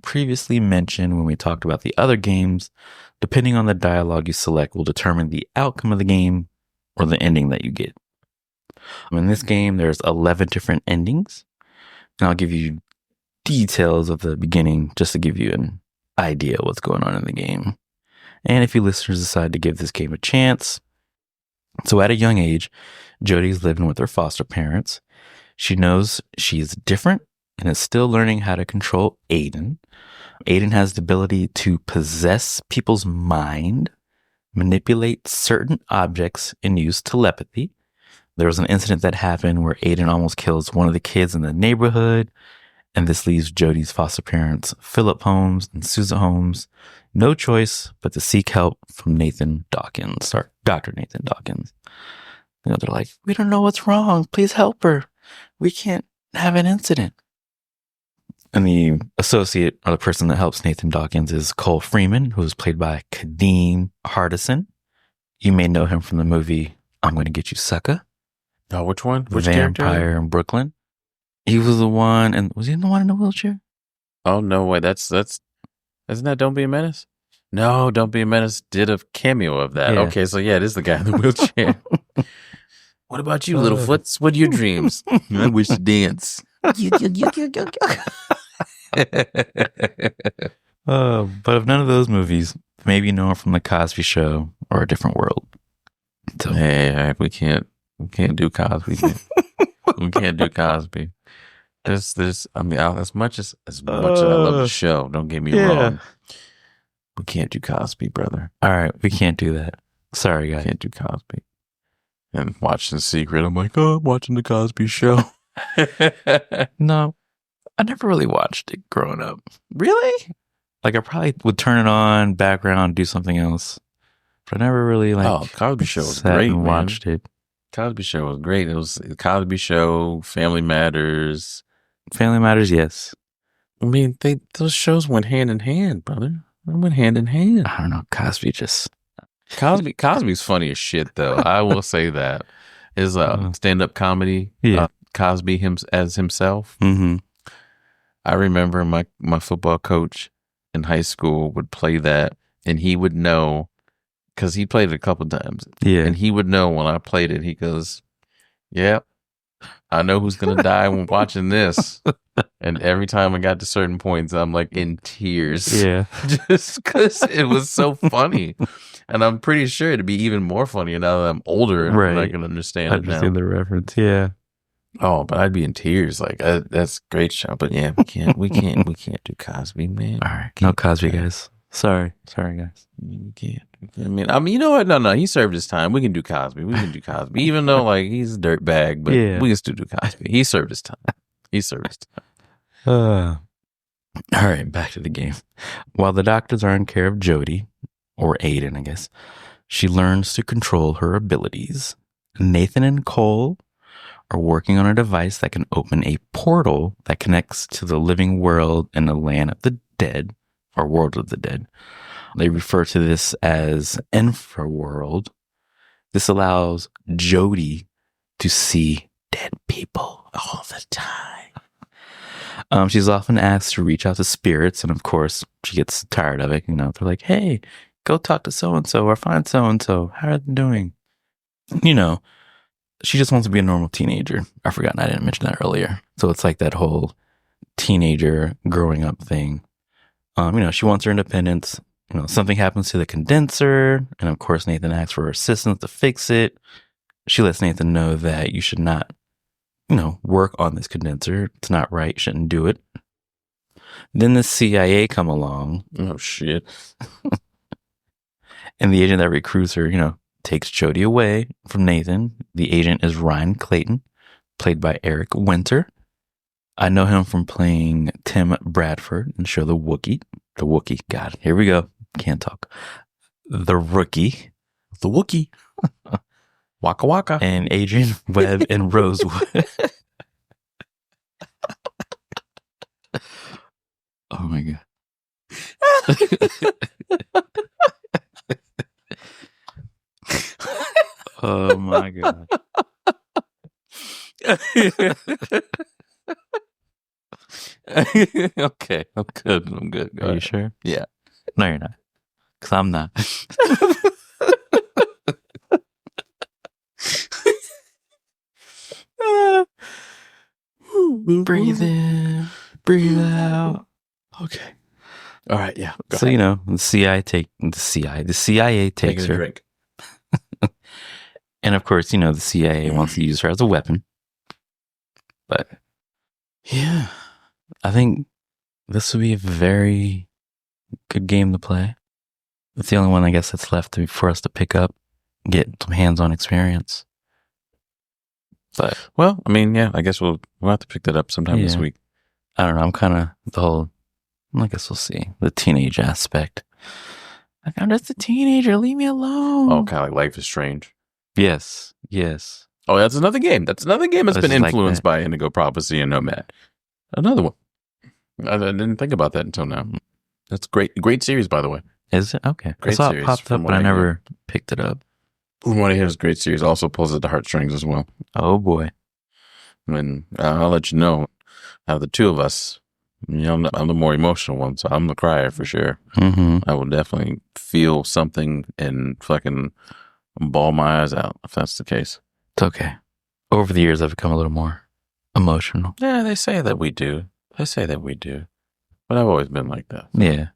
previously mentioned when we talked about the other games, depending on the dialogue you select will determine the outcome of the game or the ending that you get. In this game, there's 11 different endings, and I'll give you details of the beginning just to give you an idea of what's going on in the game. And if you listeners decide to give this game a chance. So at a young age, Jodie's living with her foster parents. She knows she's different and is still learning how to control Aiden. Aiden has the ability to possess people's mind, manipulate certain objects, and use telepathy. There was an incident that happened where Aiden almost kills one of the kids in the neighborhood, and this leaves Jodie's foster parents, Philip Holmes and Susan Holmes, no choice but to seek help from Nathan Dawkins, or Dr. Nathan Dawkins. They're like, we don't know what's wrong. Please help her. We can't have an incident. And the associate, or the person that helps Nathan Dawkins, is Cole Freeman, who is played by Kadeem Hardison. You may know him from the movie I'm Going to Get You, Sucker. Oh, which one? Which Vampire character? in Brooklyn. He was the one, and was he the one in the wheelchair? Oh no, wait, isn't that Don't Be a Menace? No, Don't Be a Menace did a cameo of that. Yeah. Okay, so yeah, it is the guy in the wheelchair. What about you, Littlefoots? What are your dreams? I wish to dance. But of none of those movies, maybe you know him from The Cosby Show or A Different World. So, Hey, we can't do Cosby. We can't do Cosby. I mean, as much as I love the show, don't get me wrong. We can't do Cosby, brother. All right, we can't do that. Sorry, guys. Can't do Cosby. And watch in secret, I'm like, oh, I'm watching the Cosby Show. No, I never really watched it growing up. Really? Like, I probably would turn it on, background, do something else. But I never really, Cosby Show was sat great, and man. watched it. Cosby Show was great. It was Cosby Show, Family Matters. Family Matters, yes. I mean, those shows went hand in hand, brother. They went hand in hand. I don't know. Cosby's funny as shit, though. I will say that. His stand-up comedy, Yeah. Cosby as himself. Mm-hmm. I remember my football coach in high school would play that, and he would know, because he played it a couple times. Yeah. And he would know when I played it. He goes, "Yep, I know who's going to die when watching this." And every time I got to certain points, I'm like in tears. Yeah. Just because it was so funny. And I'm pretty sure it'd be even more funny now that I'm older and I can understand it now. Understand the reference, yeah. Oh, but I'd be in tears. Like, that's a great show. But yeah, we can't do Cosby, man. All right. No Cosby, guys. Sorry, guys. We can't. I mean, you know what? No, he served his time. We can do Cosby. Even though, like, he's a dirtbag, but we can still do Cosby. He served his time. All right, back to the game. While the doctors are in care of Jodie, or Aiden, I guess, she learns to control her abilities. Nathan and Cole are working on a device that can open a portal that connects to the living world and the land of the dead, or world of the dead. They refer to this as infraworld. This allows Jodie to see dead people all the time. She's often asked to reach out to spirits, and of course, she gets tired of it. They're like, hey, go talk to so-and-so or find so-and-so. How are they doing? She just wants to be a normal teenager. I didn't mention that earlier. So it's like that whole teenager growing up thing. She wants her independence. Something happens to the condenser, and of course, Nathan asks for her assistance to fix it. She lets Nathan know that you should not, work on this condenser. It's not right. You shouldn't do it. Then the CIA come along. Oh, shit. And the agent that recruits her, takes Jodie away from Nathan. The agent is Ryan Clayton, played by Eric Winter. I know him from playing Tim Bradford in the show The Wookiee. God, here we go. Can't talk. The Rookie. The Wookiee. Waka waka. and Adrian Webb and Rosewood. Oh my god. Oh my god. Okay, I'm good. I'm good. Go Are you ahead. sure? Yeah. No, you're not. Because I'm not. Breathe in, breathe out. Okay. All right. Yeah. Go So ahead. you know, the CIA takes Take a her, drink. and of course, you know, the CIA wants to use her as a weapon. But yeah, I think this would be a very good game to play. It's the only one I guess that's left for us to pick up, get some hands-on experience. But Well, I mean, yeah. I guess we'll have to pick that up sometime this Yeah. week. I don't know. I'm kind of the whole. I guess we'll see the teenage aspect. Like, I'm just a teenager. Leave me alone. Oh, kind of like Life is Strange. Yes. Oh, that's another game. That's another game that's This been is like influenced that. by Indigo Prophecy and Nomad. Another one. I didn't think about that until now. That's great. Great series, by the way. Is it okay? I Great saw it series, popped from up, what but I I never picked it up. From what I hear, is a great series. Also pulls at the heartstrings as well. Oh boy. And I'll let you know. Out of the two of us, you know, I'm the more emotional one, so I'm the crier for sure. Mm-hmm. I will definitely feel something and fucking bawl my eyes out if that's the case. It's okay. Over the years, I've become a little more emotional. Yeah, they say that we do. But I've always been like that. Yeah,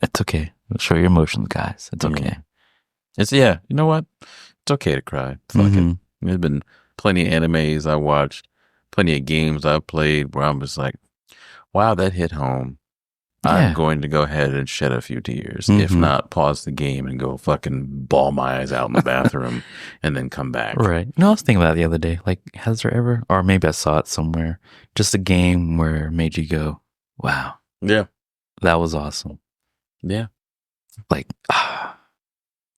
it's okay. Show your emotions, guys. It's Yeah. okay. You know what? It's okay to cry. Fuck it. Mhm. There's been plenty of animes I watched, plenty of games I've played where I'm just like, wow, that hit home. Yeah. I'm going to go ahead and shed a few tears. If Mhm. not, pause the game and go fucking bawl my eyes out in the bathroom and then come back. Right. No, I was thinking about it the other day. Like, has there ever, or maybe I saw it somewhere, just a game where it made you go, wow, Yeah. that was awesome. Yeah. Like,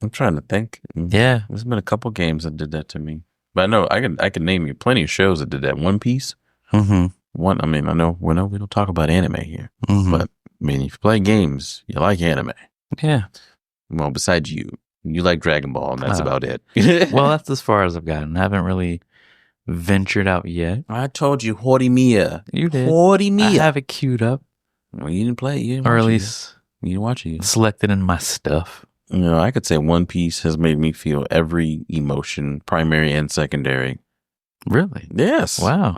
I'm trying to think. yeah. There's been a couple games that did that to me. But I know I can name you plenty of shows that did that. One Piece. Mm-hmm. I mean, I know we don't talk about anime here. Mm-hmm. But I mean, if you play games, you like anime. Yeah. Well, besides you like Dragon Ball, and that's Oh. about it. Well, that's as far as I've gotten. I haven't really ventured out yet. I told you, Horimiya. You did. I Horimiya. have it queued up, Well, you didn't play it. You didn't or watch at it least yet. You didn't watch it yet. selected in my stuff. You know, I could say One Piece has made me feel every emotion, primary and secondary. Really? Yes. Wow.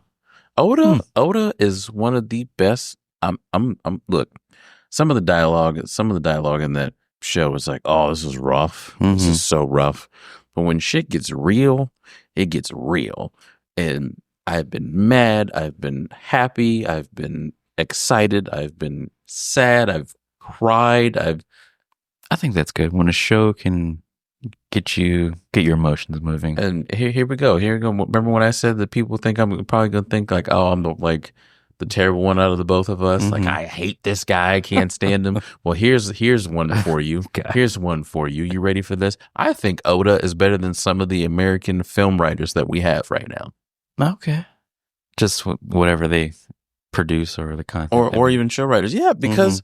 Oda is one of the best. Look, some of the dialogue in that show is like, oh, this is rough. This Mhm. is so rough. But when shit gets real, it gets real. And I've been mad. I've been happy. I've been excited. I've been sad. I've cried. I think that's good when a show can get your emotions moving. And here we go. Remember when I said that people think I'm probably gonna think like, oh, I'm the terrible one out of the both of us. Mhm. Like, I hate this guy. I can't stand him. Well, here's one for you. God. Here's one for you. You ready for this? I think Oda is better than some of the American film writers that we have right now, Okay. Just whatever they produce or the content. or even show writers. Yeah, because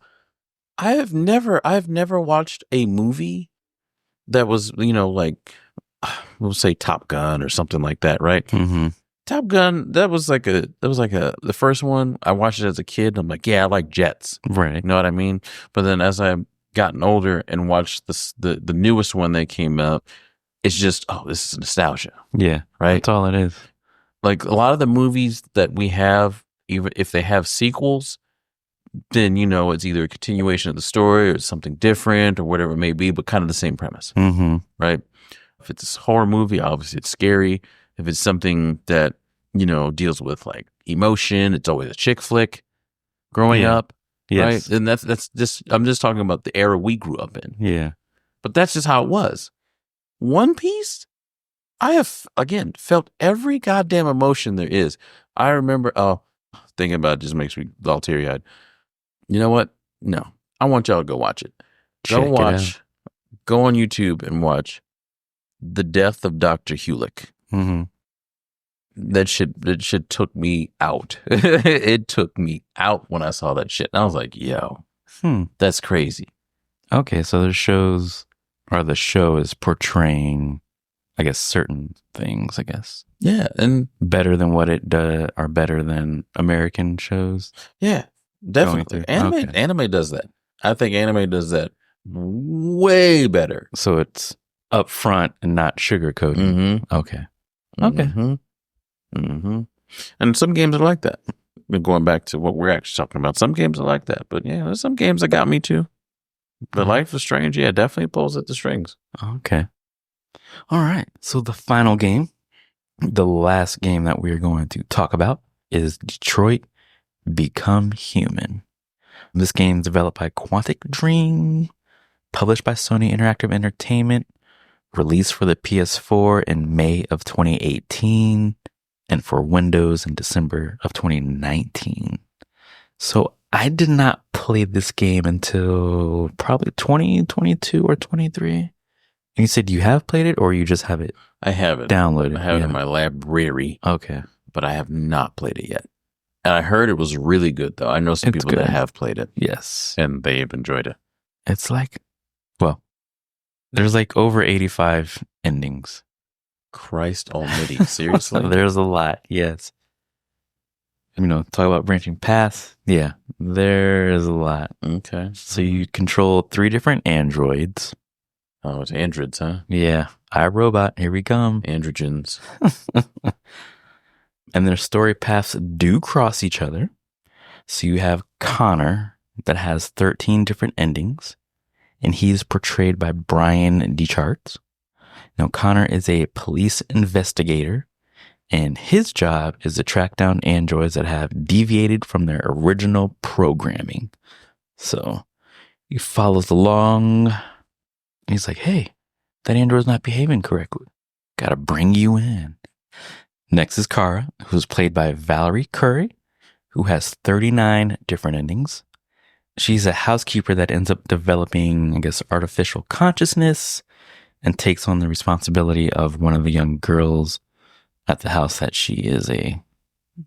I've never watched a movie that was, you know, like, we'll say Top Gun or something like that, right? Mm-hmm. Top Gun, that was like the first one. I watched it as a kid. I'm like, yeah, I like jets. Right. You know what I mean? But then as I've gotten older and watched the newest one that came out, it's just, oh, this is nostalgia, Yeah. right? That's all it is. Like a lot of the movies that we have, even if they have sequels, then, you know, it's either a continuation of the story or something different or whatever it may be, but kind of the same premise, Mm-hmm. right? If it's a horror movie, obviously it's scary. If it's something that, you know, deals with like emotion, it's always a chick flick growing Yeah. up, Yes. right? And that's just, I'm just talking about the era we grew up in. Yeah. But that's just how it was. One Piece, I have, again, felt every goddamn emotion there is. I remember, thinking about it just makes me all teary-eyed. You know what? No. I want y'all to go watch it. Check it out. Go on YouTube and watch The Death of Dr. Hulick. Mm-hmm. That shit took me out. It took me out when I saw that shit. And I was like, yo, that's crazy. Okay, so the show is portraying, I guess, certain things, I guess. Yeah, and better than what it does, or better than American shows. Yeah, definitely. Anime does that. I think anime does that way better. So it's upfront and not sugarcoated. Mm-hmm. Okay. Mm-hmm. Mm-hmm. And some games are like that. Going back to what we're actually talking about, some games are like that. But yeah, there's some games that got me too. The Life is Strange, yeah, definitely pulls at the strings. Okay. All right. So the final game, the last game that we're going to talk about is Detroit Become Human. This game is developed by Quantic Dream, published by Sony Interactive Entertainment, released for the PS4 in May of 2018, and for Windows in December of 2019. So I did not play this game until probably 2022 or 23. And you said you have played it, or you just have it? I have it downloaded. I have it in my library. Okay. But I have not played it yet. And I heard it was really good, though. I know some people that have played it. Yes. And they've enjoyed it. It's like, well, there's like over 85 endings. Christ almighty. Seriously? There's a lot, yes. Talk about branching paths. Yeah, there's a lot. Okay. So you control 3 different androids. Oh, it's androids, huh? Yeah. iRobot, here we come. Androgens. And their story paths do cross each other. So you have Connor that has 13 different endings, and he's portrayed by Brian DeCharts. Now, Connor is a police investigator, and his job is to track down androids that have deviated from their original programming. So he follows along. He's like, hey, that android's not behaving correctly. Gotta bring you in. Next is Kara, who's played by Valerie Curry, who has 39 different endings. She's a housekeeper that ends up developing, I guess, artificial consciousness and takes on the responsibility of one of the young girls at the house that she is a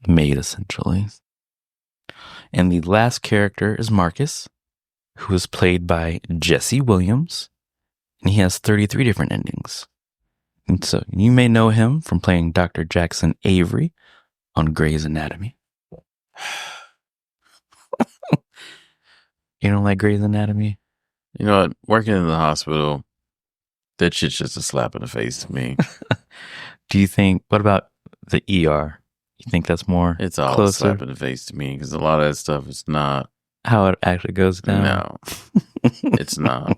maid, essentially. And the last character is Marcus, who is played by Jesse Williams, and he has 33 different endings. And so you may know him from playing Dr. Jackson Avery on Grey's Anatomy. You don't like Grey's Anatomy? You know what? Working in the hospital, that shit's just a slap in the face to me. Do you think, what about the ER? You think that's more It's all closer? a slap in the face to me because a lot of that stuff is not. How it actually goes down? No, it's not.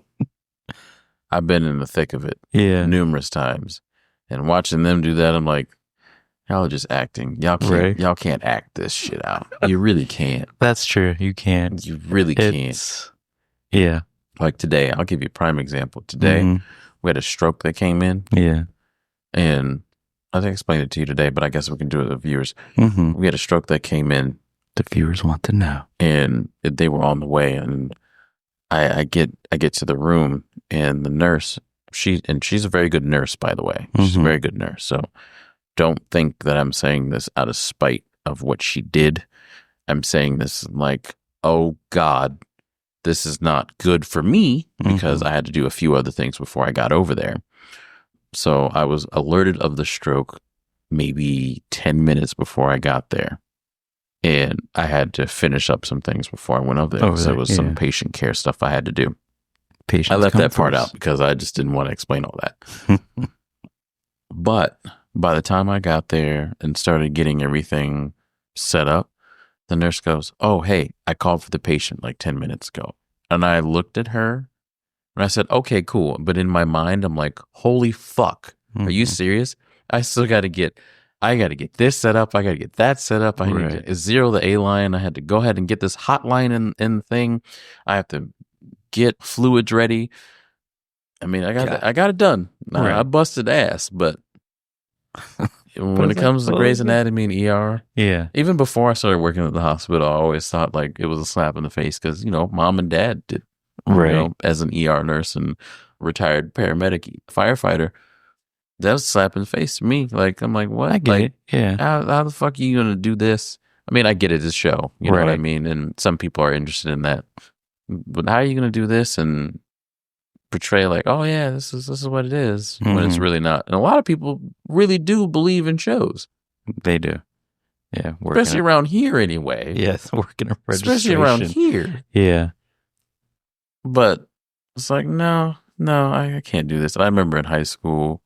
I've been in the thick of it numerous times. And watching them do that, I'm like, y'all are just acting. Y'all can't act this shit out. You really can't. That's true. You can't. You really can't. Yeah. Like today, I'll give you a prime example. Today, we had a stroke that came in. Yeah. And I think I explained it to you today, but I guess we can do it to the viewers. We had a stroke that came in. The viewers want to know. And they were on the way. And I get to the room, and the nurse, she's a very good nurse, by the way. She's a very good nurse. So don't think that I'm saying this out of spite of what she did. I'm saying this like, oh God, this is not good for me because I had to do a few other things before I got over there. So I was alerted of the stroke maybe 10 minutes before I got there. And I had to finish up some things before I went over there. So it was some patient care stuff I had to do. I left that part out because I just didn't want to explain all that. But by the time I got there and started getting everything set up, the nurse goes, oh, hey, I called for the patient like 10 minutes ago. And I looked at her and I said, okay, cool. But in my mind, I'm like, holy fuck. Are you serious? I still got to get this set up. I got to get that set up. I need to zero the A line. I had to go ahead and get this hotline in thing. I have to get fluids ready. I mean, I got it done. I busted ass, but when it comes to Grey's Anatomy and ER, even before I started working at the hospital, I always thought like it was a slap in the face because, mom and dad did, as an ER nurse and retired paramedic firefighter. that was a slap in the face to me. Like, I'm like, what? I get Like, it. Yeah. how the fuck are you going to do this? I mean, I get it, it's a show. You know what I Right. mean? And some people are interested in that. But how are you going to do this and portray like, oh yeah, this is what it is, when it's really not? And a lot of people really do believe in shows. They do. Yeah. Especially around here anyway. Yes. Working a registration. Especially around here. Yeah. But it's like, no, I can't do this. And I remember in high school,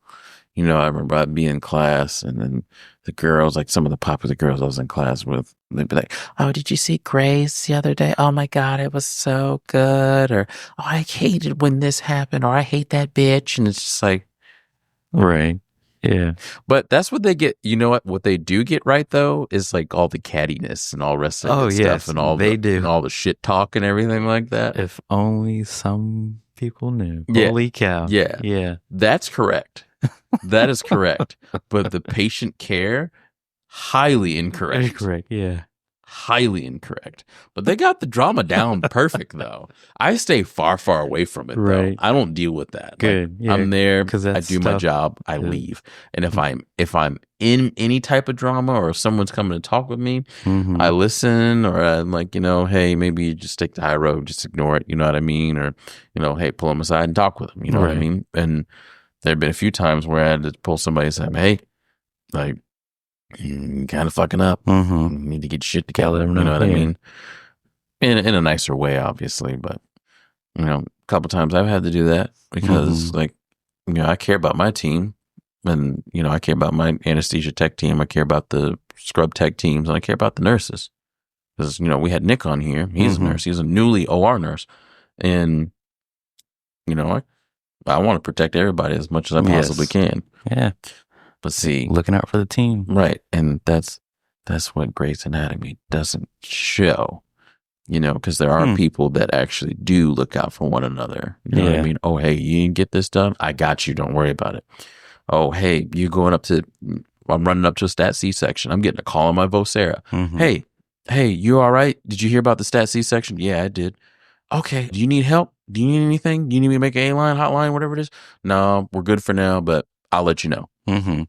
I remember I'd be in class, and then the girls, like some of the popular girls I was in class with, they'd be like, oh, did you see Grace the other day? Oh my God, it was so good. Or, oh, I hated when this happened. Or, I hate that bitch. And it's just like, right. Yeah. But that's what they get. You know what? What they do get right, though, is like all the cattiness and all the rest of stuff, and all and all the shit talk and everything like that. If only some people knew. Yeah. Holy cow. Yeah. Yeah. That's correct. That is correct. But the patient care, highly incorrect. Correct. Yeah. Highly incorrect. But they got the drama down perfect, though. I stay far, far away from it, Right. though. I don't deal with that. Good. Like, I'm there, I that's do my tough. job, I leave. And if I'm in any type of drama, or if someone's coming to talk with me, Mhm. I listen, or I'm like, hey, maybe you just take the high road, just ignore it, you know what I mean? Or, hey, pull them aside and talk with them, you know what I Right. mean? And there have been a few times where I had to pull somebody and say, hey, like, you kind of fucking up. Mhm. You need to get your shit together. Let 'em You know, know what I yeah. mean? In a nicer way, obviously, but a couple times I've had to do that because, like, I care about my team, and I care about my anesthesia tech team. I care about the scrub tech teams, and I care about the nurses. Because we had Nick on here. He's a nurse. He's a newly OR nurse, and I want to protect everybody as much as I possibly can. Yeah. But see, Looking out for the team. right, and that's what Grey's Anatomy doesn't show. Because there are people that actually do look out for one another. You know what I mean? Oh, hey, you didn't get this done? I got you. Don't worry about it. Oh, hey, I'm running up to a stat C-section. I'm getting a call on my Vocera. Mhm. Hey, you all right? Did you hear about the stat C-section? Yeah, I did. Okay, do you need help? Do you need anything? Do you need me to make an A-line, hotline, whatever it is? No, we're good for now, but I'll let you know. Mhm.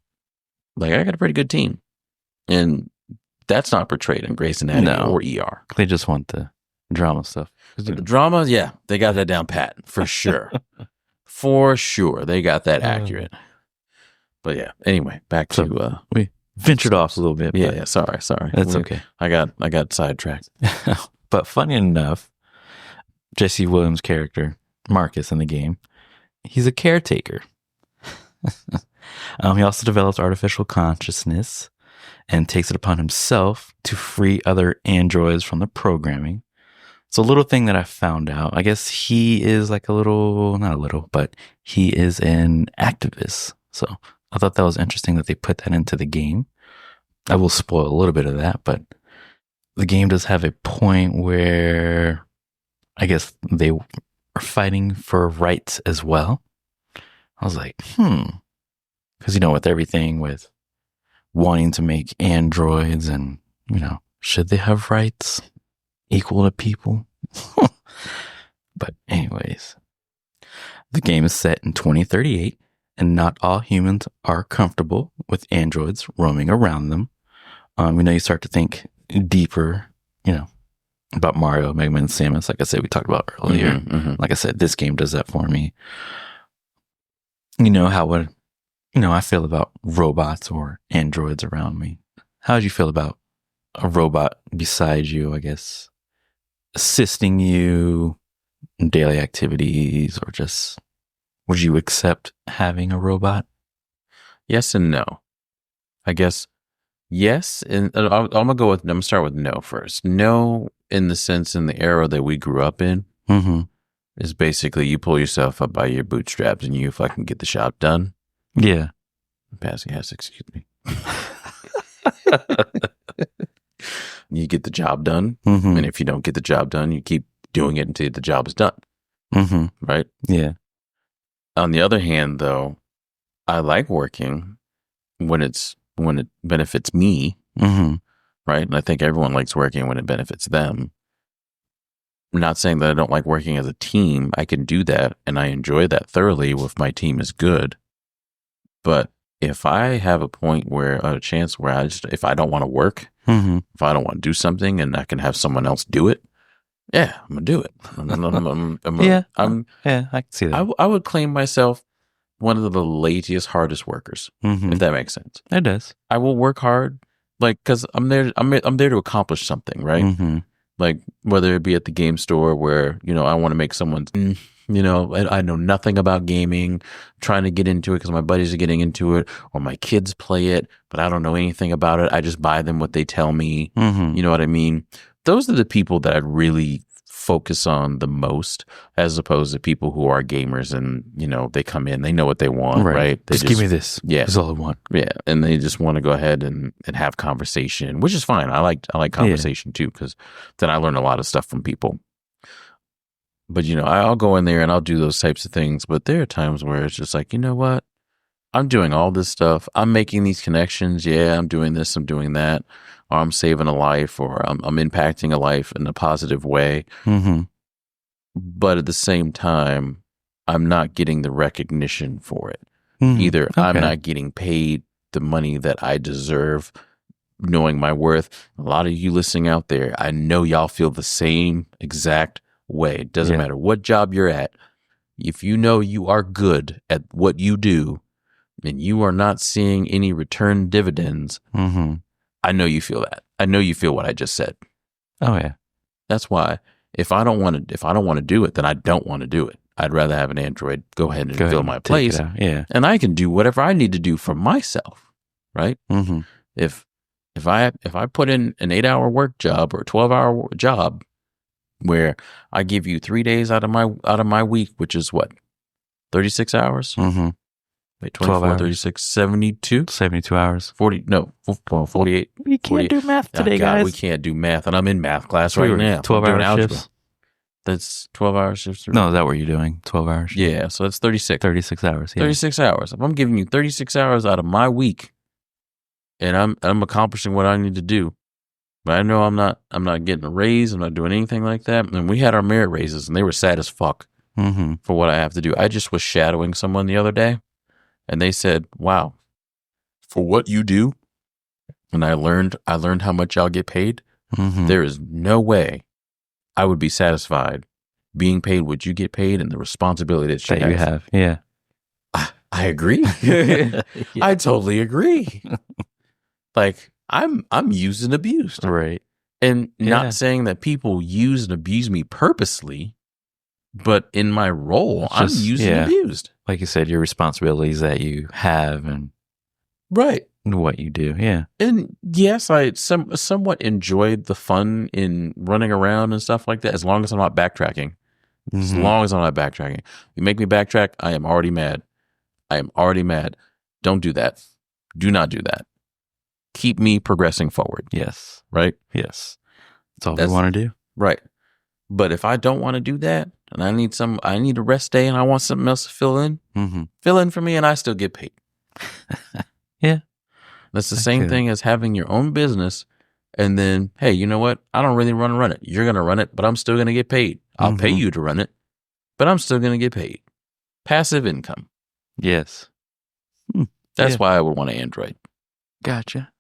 Like, I got a pretty good team. And that's not portrayed in Grey's Anatomy or ER. They just want the drama stuff. The drama, yeah, they got that down pat, for sure. For sure, they got that accurate. But yeah, anyway, back to... we ventured off a little bit. Yeah, sorry. That's okay. I got sidetracked. But funny enough, Jesse Williams' character, Marcus in the game, he's a caretaker. He also develops artificial consciousness and takes it upon himself to free other androids from the programming. So a little thing that I found out, I guess he is like but he is an activist. So I thought that was interesting that they put that into the game. I will spoil a little bit of that, but the game does have a point where I guess they are fighting for rights as well. I was like, because, with everything with wanting to make androids and, should they have rights equal to people? But anyways, the game is set in 2038 and not all humans are comfortable with androids roaming around them. You start to think deeper, about Mario, Mega Man, and Samus. Like I said, we talked about earlier. Like I said, this game does that for me. How I feel about robots or androids around me. How would you feel about a robot beside you, I guess, assisting you in daily activities, or just would you accept having a robot? Yes and no. I guess yes, and I'm gonna start with no first. No, in the sense, in the era that we grew up in, is basically you pull yourself up by your bootstraps and you fucking get the job done. Yeah. Passing has, excuse me. You get the job done, and if you don't get the job done, you keep doing it until the job is done. Right? Yeah. On the other hand, though, I like working when it benefits me, right? And I think everyone likes working when it benefits them. I'm not saying that I don't like working as a team. I can do that, and I enjoy that thoroughly if my team is good. But if I have a chance where if I don't want to work, if I don't want to do something and I can have someone else do it, yeah, I'm going to do it. I can see that. I would claim myself one of the laziest, hardest workers, if that makes sense. It does. I will work hard, like, because I'm there to accomplish something, right? Like, whether it be at the game store where, I want to make someone's, I know nothing about gaming, trying to get into it because my buddies are getting into it, or my kids play it, but I don't know anything about it. I just buy them what they tell me. You know what I mean? Those are the people that I'd really focus on the most, as opposed to people who are gamers and, they come in, they know what they want, right? They just give me this. Yeah. That's all I want. Yeah. And they just want to go ahead and have conversation, which is fine. I like conversation too, because then I learn a lot of stuff from people. But, I'll go in there and I'll do those types of things. But there are times where it's just like, you know what? I'm doing all this stuff. I'm making these connections. Yeah, I'm doing this. I'm doing that. Or I'm saving a life, or I'm impacting a life in a positive way. But at the same time, I'm not getting the recognition for it. Either I'm not getting paid the money that I deserve, knowing my worth. A lot of you listening out there, I know y'all feel the same exact way. It doesn't matter what job you're at. If you know you are good at what you do and you are not seeing any return dividends, I know you feel that. I know you feel what I just said. Oh yeah. That's why if I don't want to do it, then I don't want to do it. I'd rather have an Android go ahead and fill my place. Yeah. And I can do whatever I need to do for myself, right? If I put in an 8-hour work job or a 12-hour job where I give you 3 days out of my week, which is what, 36 hours? Wait, 24, 36, 72? 72 hours. 48. We can't do math today, guys. We can't do math. And I'm in math class right now. 12-hour shifts. That's 12-hour shifts? No, is that what you're doing? 12 hours? Yeah, so that's 36. 36 hours, yeah. 36 hours. If I'm giving you 36 hours out of my week and I'm accomplishing what I need to do, but I know I'm not getting a raise, I'm not doing anything like that. And we had our merit raises and they were sad as fuck for what I have to do. I just was shadowing someone the other day. And they said, wow, for what you do, and I learned how much y'all get paid, there is no way I would be satisfied being paid what you get paid and the responsibility that you have. Yeah. I agree. I totally agree. Like, I'm used and abused. Right. And not saying that people use and abuse me purposely, but in my role, I'm used and abused. Like you said, your responsibilities that you have and what you do. Yeah. And yes, I somewhat enjoyed the fun in running around and stuff like that, as long as I'm not backtracking. As long as I'm not backtracking. You make me backtrack, I am already mad. Don't do that. Do not do that. Keep me progressing forward. Yes. Right? Yes. That's all we want to do. Right. But if I don't want to do that, and I need a rest day and I want something else to fill in for me and I still get paid. Yeah. That's the same thing as having your own business and then, hey, you know what? I don't really want to run it. You're going to run it, but I'm still going to get paid. I'll pay you to run it, but I'm still going to get paid. Passive income. Yes. That's why I would want an Android. Gotcha.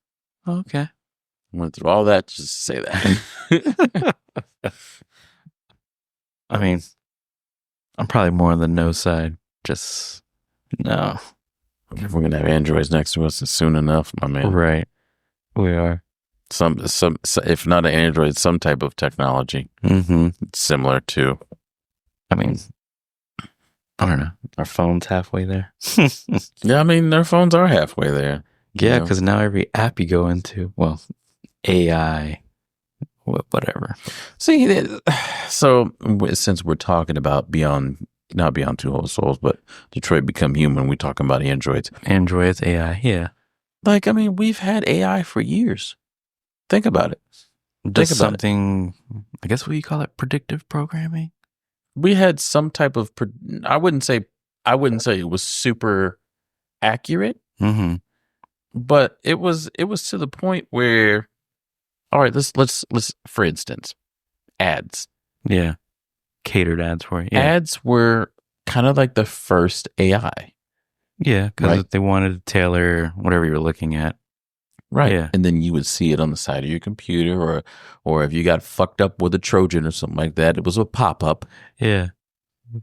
Okay. I went through all that just to say that. I mean, I'm probably more on the no side. Just no. If we're gonna have Androids next to us soon enough, my man. Right. We are. Some if not an Android, some type of technology. Similar to. I mean, I don't know. Our phone's halfway there. Yeah, I mean, their phones are halfway there. Yeah, because now every app you go into, well, AI, whatever. See, so since we're talking about not Beyond Two Whole Souls, but Detroit Become Human, we're talking about Androids. Androids, AI, yeah. Like, I mean, we've had AI for years. Think about it. Just something, I guess what you call it, predictive programming? We had some type of, I wouldn't say it was super accurate, but it was to the point where, all right, let's for instance, ads. Yeah. Catered ads for it. Yeah. Ads were kind of like the first AI. Yeah, because Right. if they wanted to tailor whatever you're looking at. Right. Yeah. And then you would see it on the side of your computer, or if you got fucked up with a Trojan or something like that, it was a pop-up. Yeah.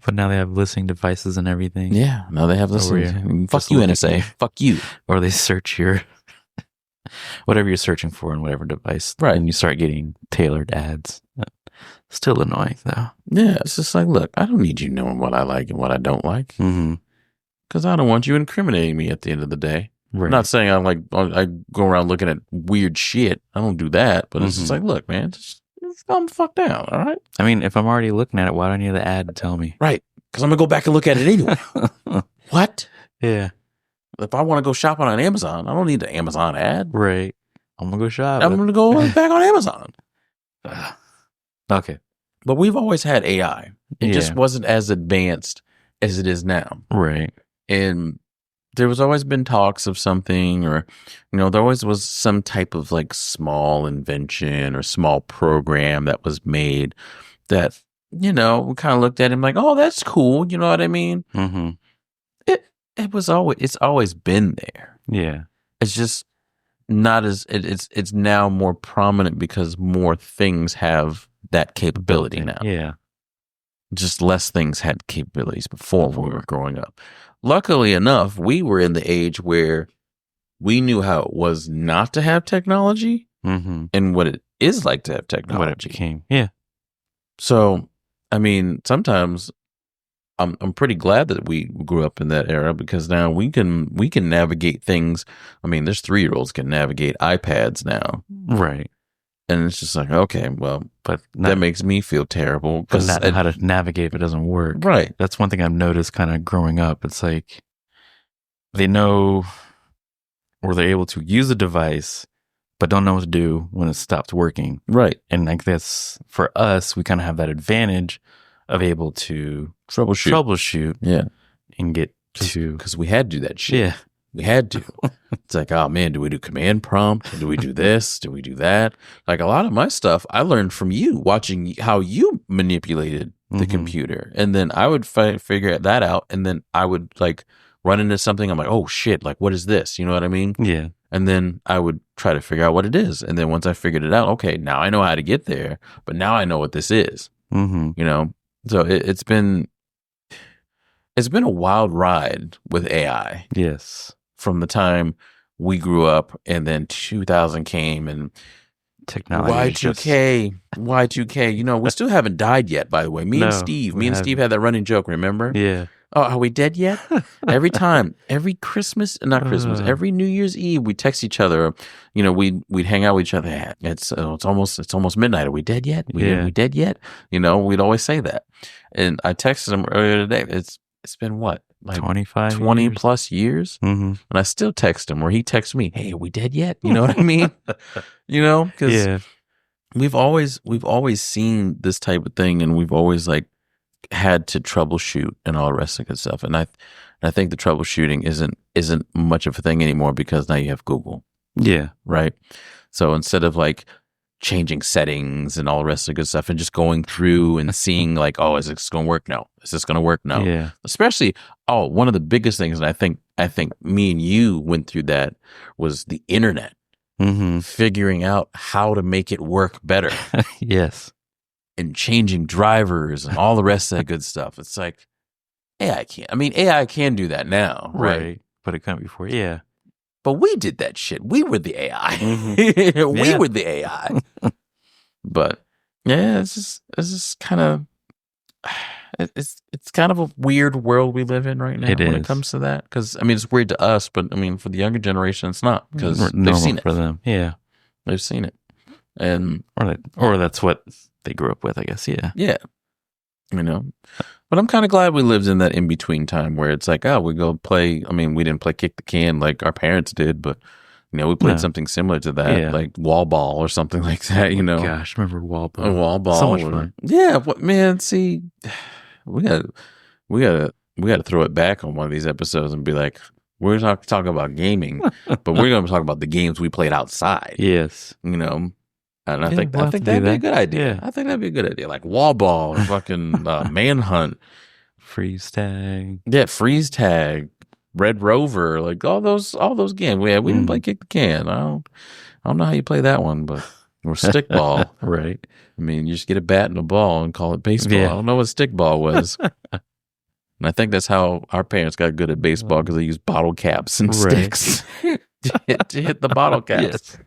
But now they have listening devices and everything. Yeah. Now they have listening. Fuck you, NSA. Fuck you. Or they search your whatever you're searching for on whatever device. Right. And you start getting tailored ads. Still annoying though. Yeah. It's just like, look, I don't need you knowing what I like and what I don't like. Mm-hmm. Because I don't want you incriminating me at the end of the day. Right. I'm not saying I go around looking at weird shit. I don't do that. But it's just like, look, man, just calm the fuck down, all right? I mean, if I'm already looking at it, why do I need the ad to tell me? Right. Because I'm going to go back and look at it anyway. What? Yeah. If I want to go shopping on Amazon, I don't need the Amazon ad. Right. I'm going to go shop. I'm going to go back on Amazon. Okay. But we've always had AI. It just wasn't as advanced as it is now. Right. And there was always been talks of something, or, there always was some type of like small invention or small program that was made that, we kind of looked at him like, oh, that's cool. You know what I mean? Mm-hmm. It's always been there. Yeah. It's just not as, it's now more prominent because more things have that capability now. Yeah. Just less things had capabilities before when we were growing up. Luckily enough, we were in the age where we knew how it was not to have technology and what it is like to have technology. What it became. Yeah. So, I mean, sometimes I'm pretty glad that we grew up in that era, because now we can navigate things. I mean, there's 3-year-olds can navigate iPads now. Right. And it's just like, okay, well, but that makes me feel terrible. Because not know how to navigate if it doesn't work. Right. That's one thing I've noticed kind of growing up. It's like they know, or they're able to use a device, but don't know what to do when it stops working. Right. And like that's, for us, we kind of have that advantage of able to troubleshoot. Yeah. And get to. Because we had to do that shit. Yeah. We had to. It's like, oh man, do we do command prompt? Do we do this? Do we do that? Like a lot of my stuff I learned from you, watching how you manipulated the computer. And then I would figure that out. And then I would like run into something. I'm like, oh shit, like what is this? You know what I mean? Yeah. And then I would try to figure out what it is. And then once I figured it out, okay, now I know how to get there, but now I know what this is. So it's been a wild ride with AI. Yes. From the time we grew up, and then 2000 came, and technology. Y2K. We still haven't died yet, by the way. Me and Steve had that running joke, remember? Yeah. Oh, are we dead yet? Every New Year's Eve, we text each other. We'd hang out with each other. It's almost midnight. Are we dead yet? We dead yet? We'd always say that. And I texted him earlier today. It's been what? Like 20 plus years. And I still text him, or he texts me, hey, are we dead yet? You know what I mean? Because we've always seen this type of thing, and we've always like had to troubleshoot and all the rest of the good stuff. And I think the troubleshooting isn't much of a thing anymore, because now you have Google. Yeah. Right. So instead of like changing settings and all the rest of the good stuff and just going through and seeing like, oh, is this going to work? No. Is this going to work? No. Yeah. Especially, one of the biggest things, and I think me and you went through that, was the internet. Figuring out how to make it work better. Yes. And changing drivers and all the rest of that good stuff. It's like, AI can do that now. Right. But it couldn't before. Yeah. But we did that shit. We were the AI. We were the AI. But yeah, it's just kind of, it's kind of a weird world we live in right now when it comes to that. Because it's weird to us, but for the younger generation, it's not, because they've seen it for them. Yeah, they've seen it, and or that's what they grew up with, I guess. Yeah, yeah, But I'm kind of glad we lived in that in between time where it's like, oh, we go play. We didn't play kick the can like our parents did, but we played something similar to that, like wall ball or something like that. Gosh, remember wall ball? Wall ball, so much fun. Yeah, man. See, we got to throw it back on one of these episodes and be like, we're not talking about gaming, but we're going to talk about the games we played outside. Yes, And I think that'd be a good idea. I think that'd be a good idea, like wall ball, or fucking manhunt, freeze tag. Yeah, freeze tag. Red Rover, like all those games. We didn't play Kick the Can. I don't know how you play that one, but or stickball. Right. I mean, you just get a bat and a ball and call it baseball. Yeah. I don't know what stickball was. And I think that's how our parents got good at baseball, because they used bottle caps and sticks to hit the bottle caps.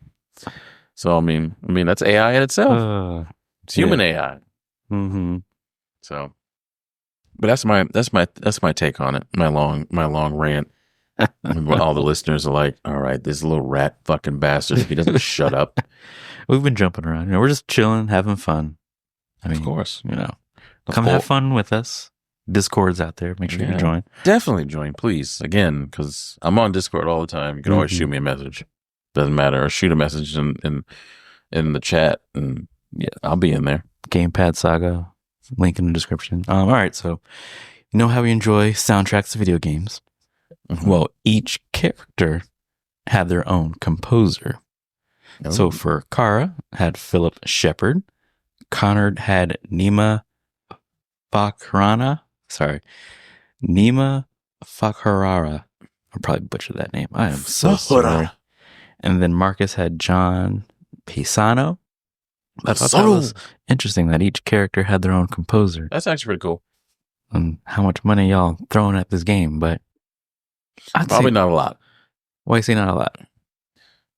Yes. So I mean that's AI in itself. It's human AI. Mm-hmm. So, but that's my take on it. My long rant. All the listeners are like, "All right, this little rat fucking bastard. He doesn't shut up." We've been jumping around. We're just chilling, having fun. I mean, of course, come have fun with us. Discord's out there. Make sure you join. Definitely join, please. Again, because I'm on Discord all the time. You can always shoot me a message. Doesn't matter. Or shoot a message in the chat, and I'll be in there. Gamepad Saga, link in the description. All right, so you know how we enjoy soundtracks to video games? Mm-hmm. Well, each character had their own composer. Oh. So for Kara, had Philip Shepard. Connor had Nima Fakhrana. Nima Fakhrara. I probably butchered that name. I am so sorry. And then Marcus had John Pisano. I thought that was interesting that each character had their own composer. That's actually pretty cool. And how much money y'all throwing at this game, but probably not a lot. Why say not a lot?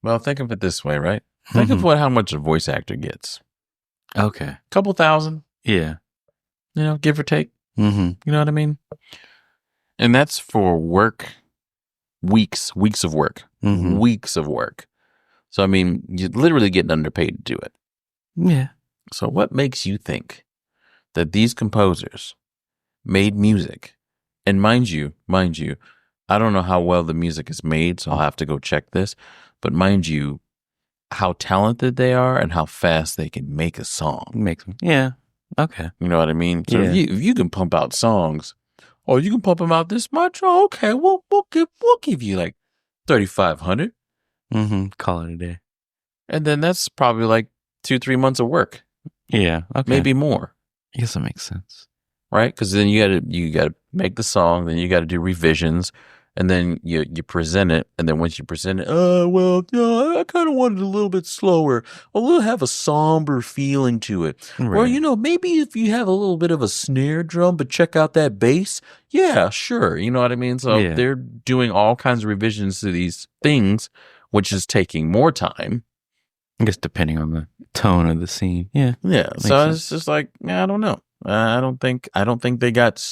Well, think of it this way, right? Think of how much a voice actor gets. Okay. Couple thousand. Yeah. Give or take. Mm-hmm. You know what I mean? And that's for work, weeks of work, weeks of work. So, I mean, you're literally getting underpaid to do it. Yeah. So what makes you think that these composers made music? And mind you, I don't know how well the music is made, so I'll have to go check this. But mind you, how talented they are and how fast they can make a song. Yeah. Okay. You know what I mean? So if you can pump out songs, you can pump them out this much. Oh, okay, we'll give you like 3,500. Call it a day. And then that's probably like 2-3 months of work. Yeah. Okay. Maybe more. I guess that makes sense. Right? Because then you gotta make the song, then you gotta do revisions, and then you present it, and then once you present it, I kind of wanted it a little bit slower, a little have a somber feeling to it. Right. Or maybe if you have a little bit of a snare drum, but check out that bass. Yeah, sure. You know what I mean? So they're doing all kinds of revisions to these things, which is taking more time. I guess depending on the tone of the scene. Yeah. Yeah. So it's just like, I don't know. I don't think they got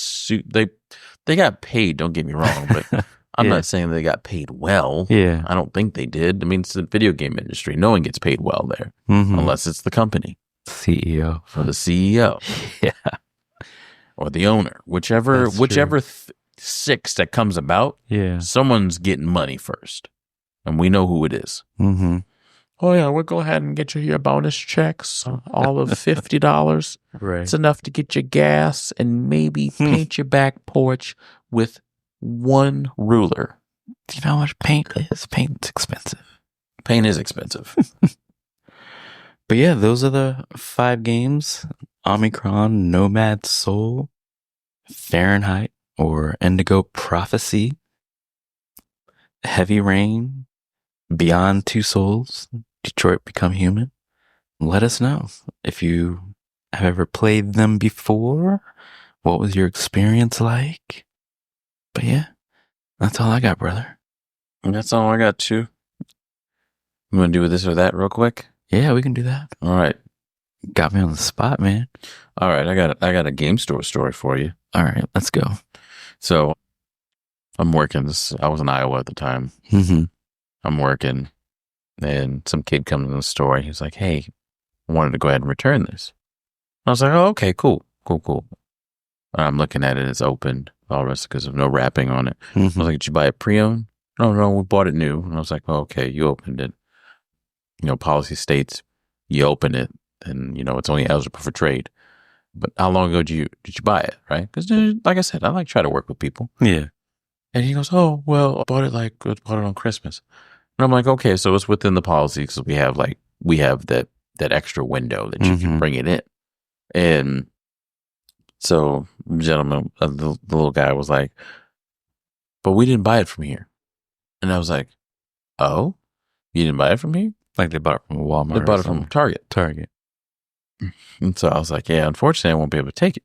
they got paid, don't get me wrong, but I'm not saying they got paid well. Yeah. I don't think they did. I mean, it's the video game industry. No one gets paid well there unless it's the company. CEO. Or the CEO. Yeah. Or the owner. Whichever six that comes about, someone's getting money first. And we know who it is. Mm-hmm. Oh, yeah, we'll go ahead and get you your bonus checks, all of $50. Right. It's enough to get you gas and maybe paint your back porch with one ruler. Do you know how much paint is? Paint's expensive. Paint is expensive. But yeah, those are the 5 games. Omicron, Nomad Soul, Fahrenheit, or Indigo Prophecy, Heavy Rain, Beyond Two Souls, Detroit Become Human. Let us know if you have ever played them before. What was your experience like? But yeah, that's all I got, brother. And that's all I got too. You want to do this or that real quick? Yeah, we can do that. All right. Got me on the spot, man. All right, I got a game store story for you. All right, let's go. So I'm working. I was in Iowa at the time. I'm working, and some kid comes in the store. He's like, "Hey, I wanted to go ahead and return this." I was like, "Oh, okay, cool. And I'm looking at it; it's opened, all the rest because there's no wrapping on it. I was like, "Did you buy it pre-owned?" No, we bought it new. And I was like, "Oh, okay, you opened it. Policy states you open it, and it's only eligible for trade. But how long ago did you buy it, right? Because like I said, I like try to work with people. Yeah." And he goes, "Oh, well, I bought it on Christmas." And I'm like, "Okay, so it's within the policy because we have that extra window that you can bring it in." And so, gentleman, the little guy was like, but we didn't buy it from here. And I was like, oh, you didn't buy it from here? Like they bought it from Walmart. They bought it from Target. And so I was like, yeah, unfortunately, I won't be able to take it.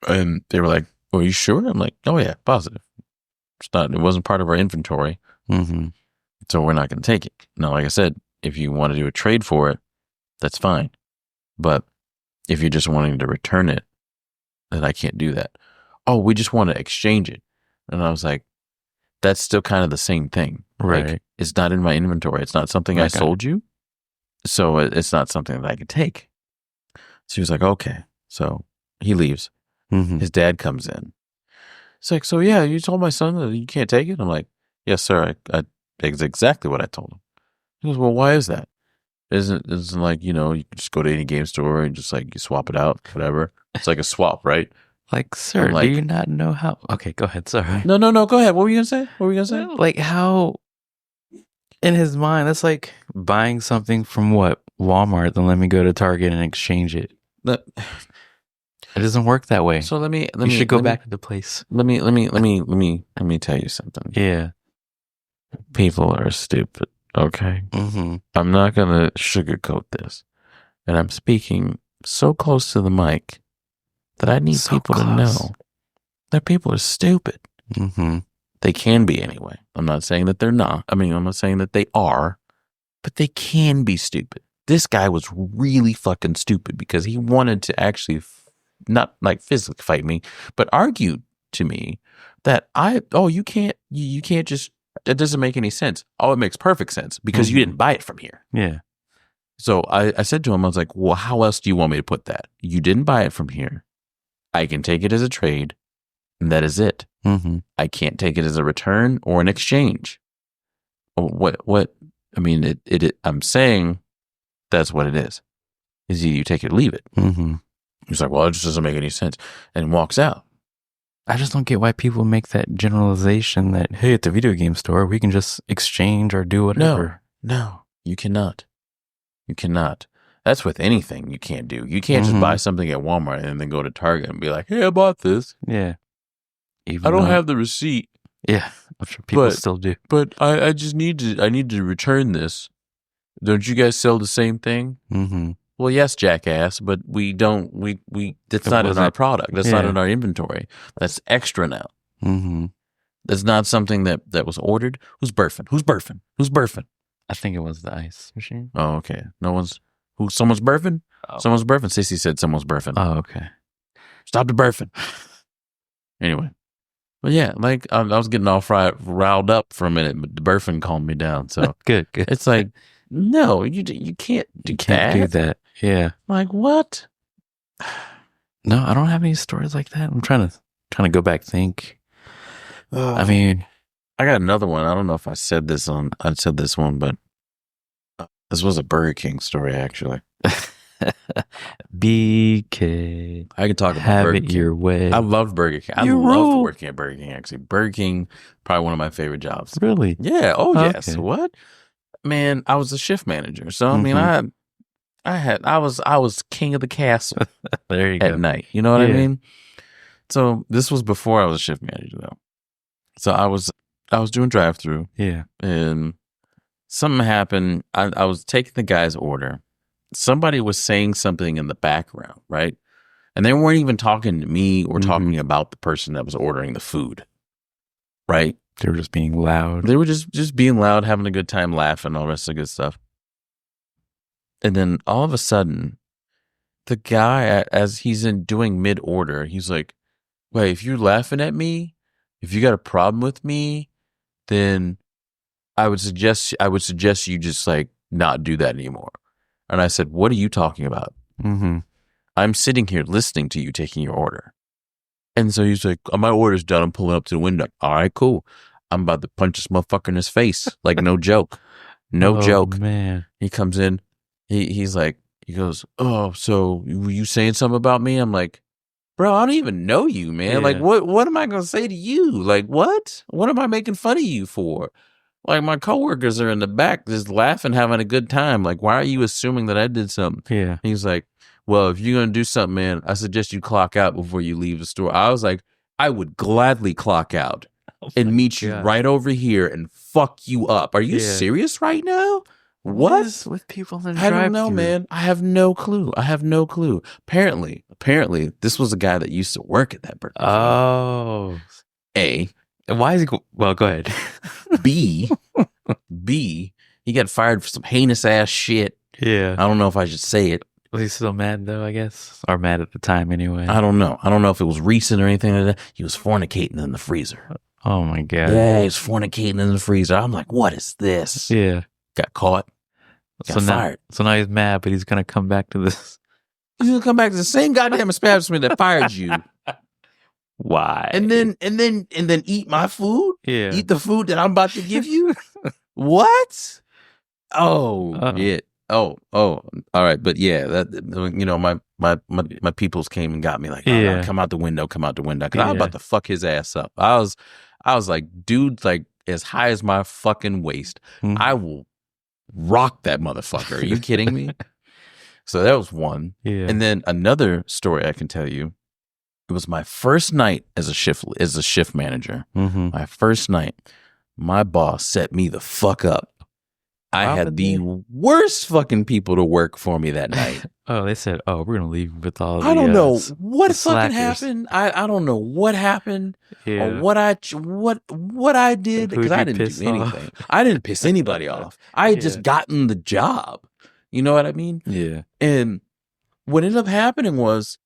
And they were like, well, are you sure? I'm like, oh, yeah, positive. It wasn't part of our inventory. Mm-hmm. So we're not going to take it. Now, like I said, if you want to do a trade for it, that's fine. But if you're just wanting to return it, then I can't do that. Oh, we just want to exchange it. And I was like, that's still kind of the same thing. Right. Like, it's not in my inventory. It's not something I sold you. So it's not something that I could take. So he was like, okay. So he leaves. Mm-hmm. His dad comes in. He's like, so yeah, you told my son that you can't take it? I'm like, yes, sir. It's exactly what I told him. He goes, well, why is that? Isn't like, you can just go to any game store and just like you swap it out, whatever. It's like a swap, right? Like, sir, do you not know how? Okay, go ahead. Sorry. No. Go ahead. What were you gonna say? Like how, in his mind, that's like buying something from what Walmart. Then let me go to Target and exchange it. It doesn't work that way. So let me. You should go back to the place. Let me tell you something. Yeah. People are stupid. Okay. Mm-hmm. I'm not gonna sugarcoat this, and I'm speaking so close to the mic that I need people to know that people are stupid. Mm-hmm. They can be anyway. I'm not saying that they're not. I mean, I'm not saying that they are, but they can be stupid. This guy was really fucking stupid because he wanted to actually not like physically fight me, but argue to me that you can't just, that doesn't make any sense. Oh, it makes perfect sense because you didn't buy it from here. Yeah. So I said to him, I was like, well, how else do you want me to put that? You didn't buy it from here. I can take it as a trade, and that is it. Mm-hmm. I can't take it as a return or an exchange. What? I mean, I'm saying that's what it is. Is either you take it or leave it. Mm-hmm. He's like, well, it just doesn't make any sense, and walks out. I just don't get why people make that generalization that, hey, at the video game store, we can just exchange or do whatever. No, you cannot. You cannot. That's with anything you can't do. You can't just buy something at Walmart and then go to Target and be like, hey, I bought this. Yeah. I don't have the receipt. Yeah. I'm sure people still do. But I just need to return this. Don't you guys sell the same thing? Mm-hmm. Well, yes, jackass, but we don't, that's not in our product. That's not in our inventory. That's extra now. Mm-hmm. That's not something that was ordered. Who's burping? I think it was the ice machine. Oh, okay. Someone's burping? Oh. Someone's burping. Sissy said someone's burping. Oh, okay. Stop the burping. Anyway. But yeah, like I was getting all riled up for a minute, but the burping calmed me down. So good. It's like, no, you can't do that. Can't do that. Yeah. Like what? No, I don't have any stories like that. I'm trying to go back, think. I mean, I got another one. I don't know if I said this one, but this was a Burger King story, actually. BK. I can talk about have Burger it King. your way. I loved Burger King. I loved working at Burger King, actually. Burger King, probably one of my favorite jobs. Really? Yeah. Oh, yes. Okay. What? Man, I was a shift manager. So, I mean, I was king of the castle there you at go. night. You know what I mean? So this was before I was a shift manager, though. So I was doing drive-through. Yeah. And something happened. I was taking the guy's order. Somebody was saying something in the background, right? And they weren't even talking to me or talking about the person that was ordering the food, right? They were just being loud. They were just being loud, having a good time, laughing, all the rest of the good stuff. And then all of a sudden, the guy, as he's doing mid-order, he's like, wait, if you're laughing at me, if you got a problem with me, then I would suggest you just like not do that anymore. And I said, what are you talking about? Mm-hmm. I'm sitting here listening to you taking your order. And so he's like, oh, my order's done. I'm pulling up to the window. All right, cool. I'm about to punch this motherfucker in his face. Like, no joke. No joke. Man. He comes in. He goes, oh, so were you saying something about me? I'm like, bro, I don't even know you, man. Yeah. Like, what am I going to say to you? Like, what? What am I making fun of you for? Like, my coworkers are in the back just laughing, having a good time. Like, why are you assuming that I did something? Yeah. He's like, well, if you're going to do something, man, I suggest you clock out before you leave the store. I was like, I would gladly clock out. and meet you God. right over here and fuck you up. Are you Yeah. serious right now? What What? is with people in the I don't know, drive-thru? man. I have no clue. Apparently, this was a guy that used to work at that Burger King. Oh. A. And why is he... Well, go ahead. B. He got fired for some heinous ass shit. Yeah. I don't know if I should say it. Was he still mad, though, I guess? Or mad at the time, anyway? I don't know. I don't know if it was recent or anything like that. He was fornicating in the freezer. Oh, my God. Yeah, he was fornicating in the freezer. I'm like, what is this? Yeah. Got caught. Got fired. So now he's mad, but he's going to come back to this. He's gonna come back to the same goddamn establishment that fired you, Why? and then eat my food. Yeah. Eat the food that I'm about to give you. What? Oh, yeah. Oh. All right, but yeah, that my peoples came and got me like, Yeah. come out the window, because I was about to fuck his ass up. I was like, dude, like as high as my fucking waist, I will rock that motherfucker. Are you kidding me? So that was one. Yeah. And then another story I can tell you. It was my first night as a shift manager. Mm-hmm. My first night, my boss set me the fuck up. I had the worst fucking people to work for me that night. Oh, they said, "Oh, we're gonna leave with all." I don't know what the fucking slackers. happened. I don't know what happened Yeah. or what I did, because I didn't do anything. I didn't piss anybody off. I had just gotten the job. You know what I mean? Yeah. And what ended up happening was,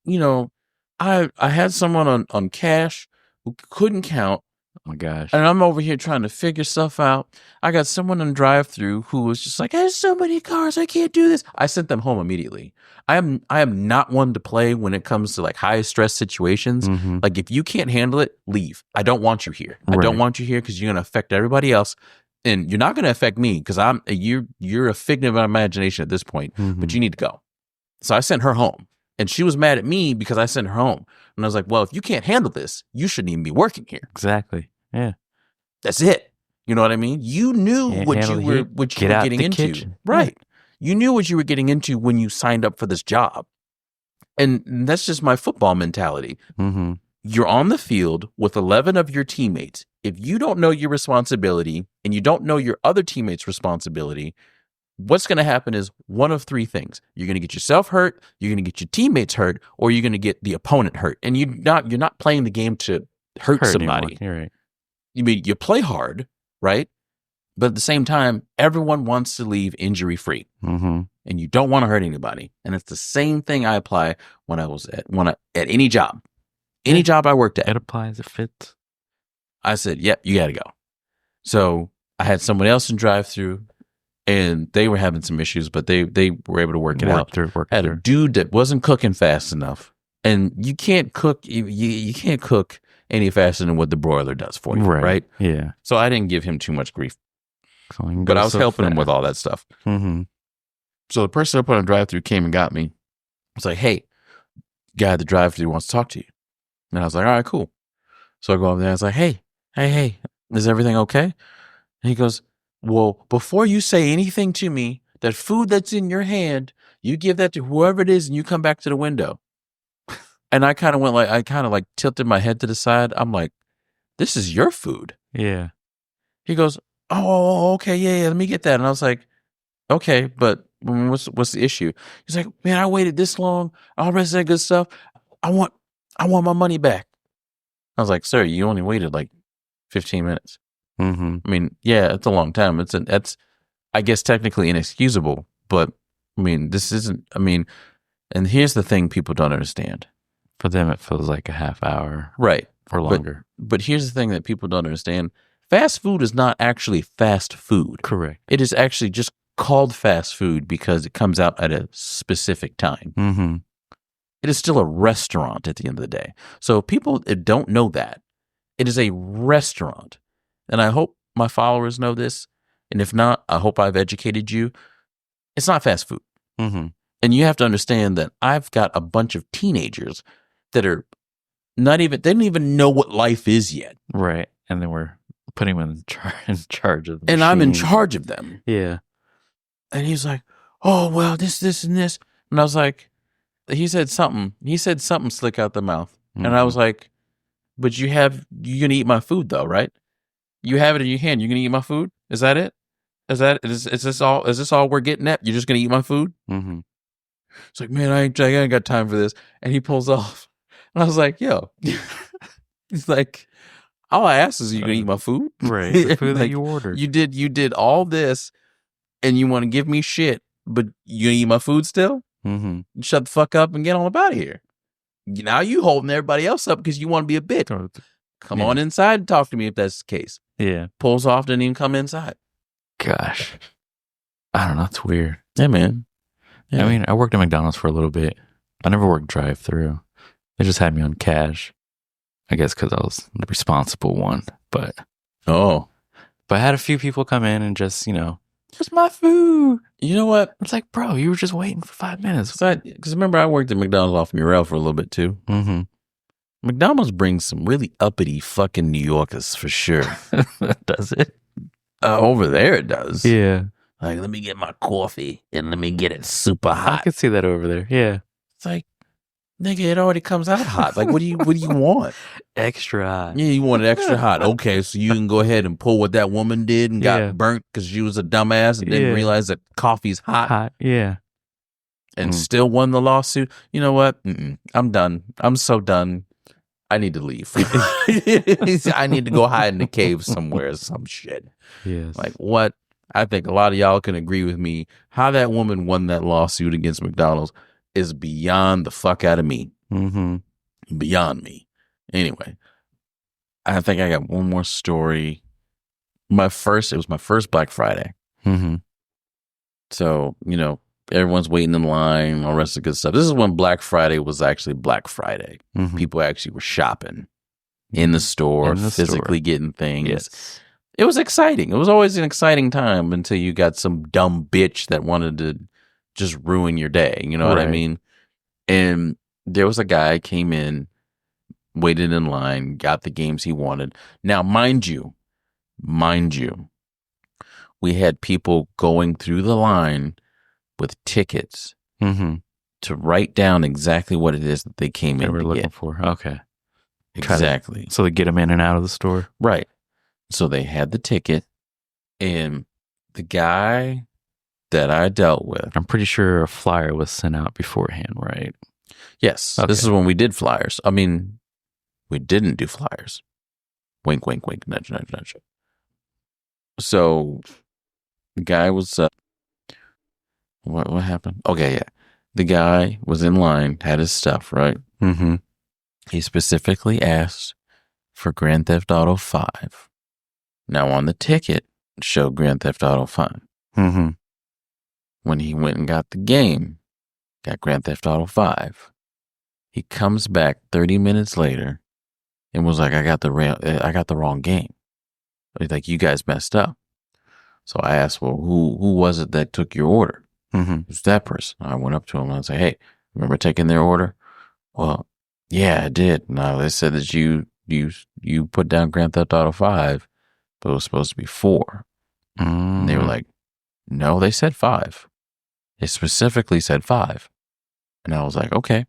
I had someone on cash who couldn't count. Oh my gosh. And I'm over here trying to figure stuff out. I got someone in drive-thru who was just like, "There's so many cars, I can't do this." I sent them home immediately. I am not one to play when it comes to like high stress situations. Mm-hmm. Like if you can't handle it, leave. I don't want you here. I don't want you here because you're gonna affect everybody else, and you're not gonna affect me because you're a figment of my imagination at this point. Mm-hmm. But you need to go. So I sent her home, and she was mad at me because I sent her home. And I was like, "Well, if you can't handle this, you shouldn't even be working here." Exactly. Yeah. That's it. You know what I mean? You knew Can't what handle you were heat, what you get were out getting the into. kitchen. Right. You knew what you were getting into when you signed up for this job. And that's just my football mentality. Mm-hmm. You're on the field with 11 of your teammates. If you don't know your responsibility and you don't know your other teammates' responsibility, what's going to happen is one of three things. You're going to get yourself hurt, you're going to get your teammates hurt, or you're going to get the opponent hurt. And you're not playing the game to hurt somebody. You're right. You mean you play hard, right? But at the same time, everyone wants to leave injury free, Mm-hmm. and you don't want to hurt anybody. And it's the same thing I apply when I was at any job, job I worked at. It applies. It fits. I said, "Yep, you got to go." So I had someone else in drive-through, and they were having some issues, but they were able to work it out. I had a dude that wasn't cooking fast enough, and you can't cook. You can't cook any faster than what the broiler does for you, right? Yeah. So I didn't give him too much grief. But But I was helping him with all that stuff. Mm-hmm. So the person I put on drive-thru came and got me. It's like, "Hey, guy at the drive-thru wants to talk to you." And I was like, "All right, cool." So I go over there. I was like, hey, is everything okay? And he goes, "Well, before you say anything to me, that food that's in your hand, you give that to whoever it is and you come back to the window." And I kind of tilted my head to the side. I'm like, "This is your food." Yeah. He goes, "Oh, okay, yeah, let me get that." And I was like, "Okay, but what's the issue?" He's like, "Man, I waited this long, all the rest of that good stuff. I want my money back." I was like, "Sir, you only waited like 15 minutes." Mm-hmm. I mean, yeah, it's a long time. That's I guess technically inexcusable, but I mean, this isn't. I mean, and here's the thing: people don't understand. For them, it feels like a half hour, right, or longer. But here's the thing that people don't understand: fast food is not actually fast food. Correct. It is actually just called fast food because it comes out at a specific time. Mm-hmm. It is still a restaurant at the end of the day. So people don't know that. It is a restaurant. And I hope my followers know this. And if not, I hope I've educated you. It's not fast food. Mm-hmm. And you have to understand that I've got a bunch of teenagers that are they don't even know what life is yet. Right. And then we're putting them in charge of them. And I'm in charge of them. Yeah. And he's like, "Oh, well, this, and this." And I was like, he said something slick out the mouth. Mm-hmm. And I was like, "But you're going to eat my food though, right?" You have it in your hand. You're gonna eat my food? Is that it? Is this all? Is this all we're getting at? You're just gonna eat my food? Mm-hmm. It's like, man, I ain't got time for this. And he pulls off, and I was like, yo, he's like, all I asked is, you gonna eat my food? Right. The food that Like, you ordered. You did all this, and you want to give me shit, but you gonna eat my food still? Mm-hmm. Shut the fuck up and get on about here. Now you holding everybody else up because you want to be a bitch. Come on inside and talk to me if that's the case. Yeah. Pulls off, didn't even come inside. Gosh. I don't know. It's weird. Yeah, man. Yeah. I mean, I worked at McDonald's for a little bit. I never worked drive-through. They just had me on cash. I guess because I was the responsible one. But I had a few people come in and just, where's my food? You know what? It's like, bro, you were just waiting for 5 minutes. Because remember, I worked at McDonald's off Murrell for a little bit too. Mm-hmm. McDonald's brings some really uppity fucking New Yorkers for sure. Does it? Over there it does. Yeah. Like, let me get my coffee and let me get it super hot. I could see that over there. Yeah. It's like, nigga, it already comes out hot. Like, what do you want? Extra hot. Yeah, you want it extra hot. Okay, so you can go ahead and pull what that woman did and got burnt because she was a dumbass and didn't realize that coffee's hot. Yeah. And still won the lawsuit. You know what? I'm done. I'm so done. I need to leave. I need to go hide in the cave somewhere or some shit. Yes. Like, what? I think a lot of y'all can agree with me. How that woman won that lawsuit against McDonald's is beyond the fuck out of me. Mm-hmm. Beyond me. Anyway, I think I got one more story. It was my first Black Friday. Mm-hmm. So, everyone's waiting in line, all the rest of the good stuff. This is when Black Friday was actually Black Friday. Mm-hmm. People actually were shopping in the store, physically getting things. Yes. It was exciting. It was always an exciting time until you got some dumb bitch that wanted to just ruin your day. You know what I mean? And there was a guy came in, waited in line, got the games he wanted. Now, mind you, we had people going through the line with tickets to write down exactly what it is that they came in were to looking get. for. Okay. Exactly. So they get them in and out of the store. Right. So they had the ticket, and the guy that I dealt with. I'm pretty sure a flyer was sent out beforehand, right? Yes. Okay. This is when we did flyers. I mean, we didn't do flyers. Wink, wink, wink, nudge, nudge, nudge. So the guy was, what happened? Okay, yeah. The guy was in line, had his stuff, right? Mm-hmm. He specifically asked for Grand Theft Auto 5. Now on the ticket, it showed Grand Theft Auto 5. Mm-hmm. When he went and got the game, got Grand Theft Auto 5, he comes back 30 minutes later and was like, I got the wrong game. He's like, you guys messed up. So I asked, well, who was it that took your order? Mm-hmm. Who's that person? I went up to him and I was like, hey, remember taking their order? Well, yeah, I did. No, they said that you put down Grand Theft Auto 5, but it was supposed to be 4. Mm-hmm. And they were like, no, they said 5. They specifically said 5. And I was like, okay,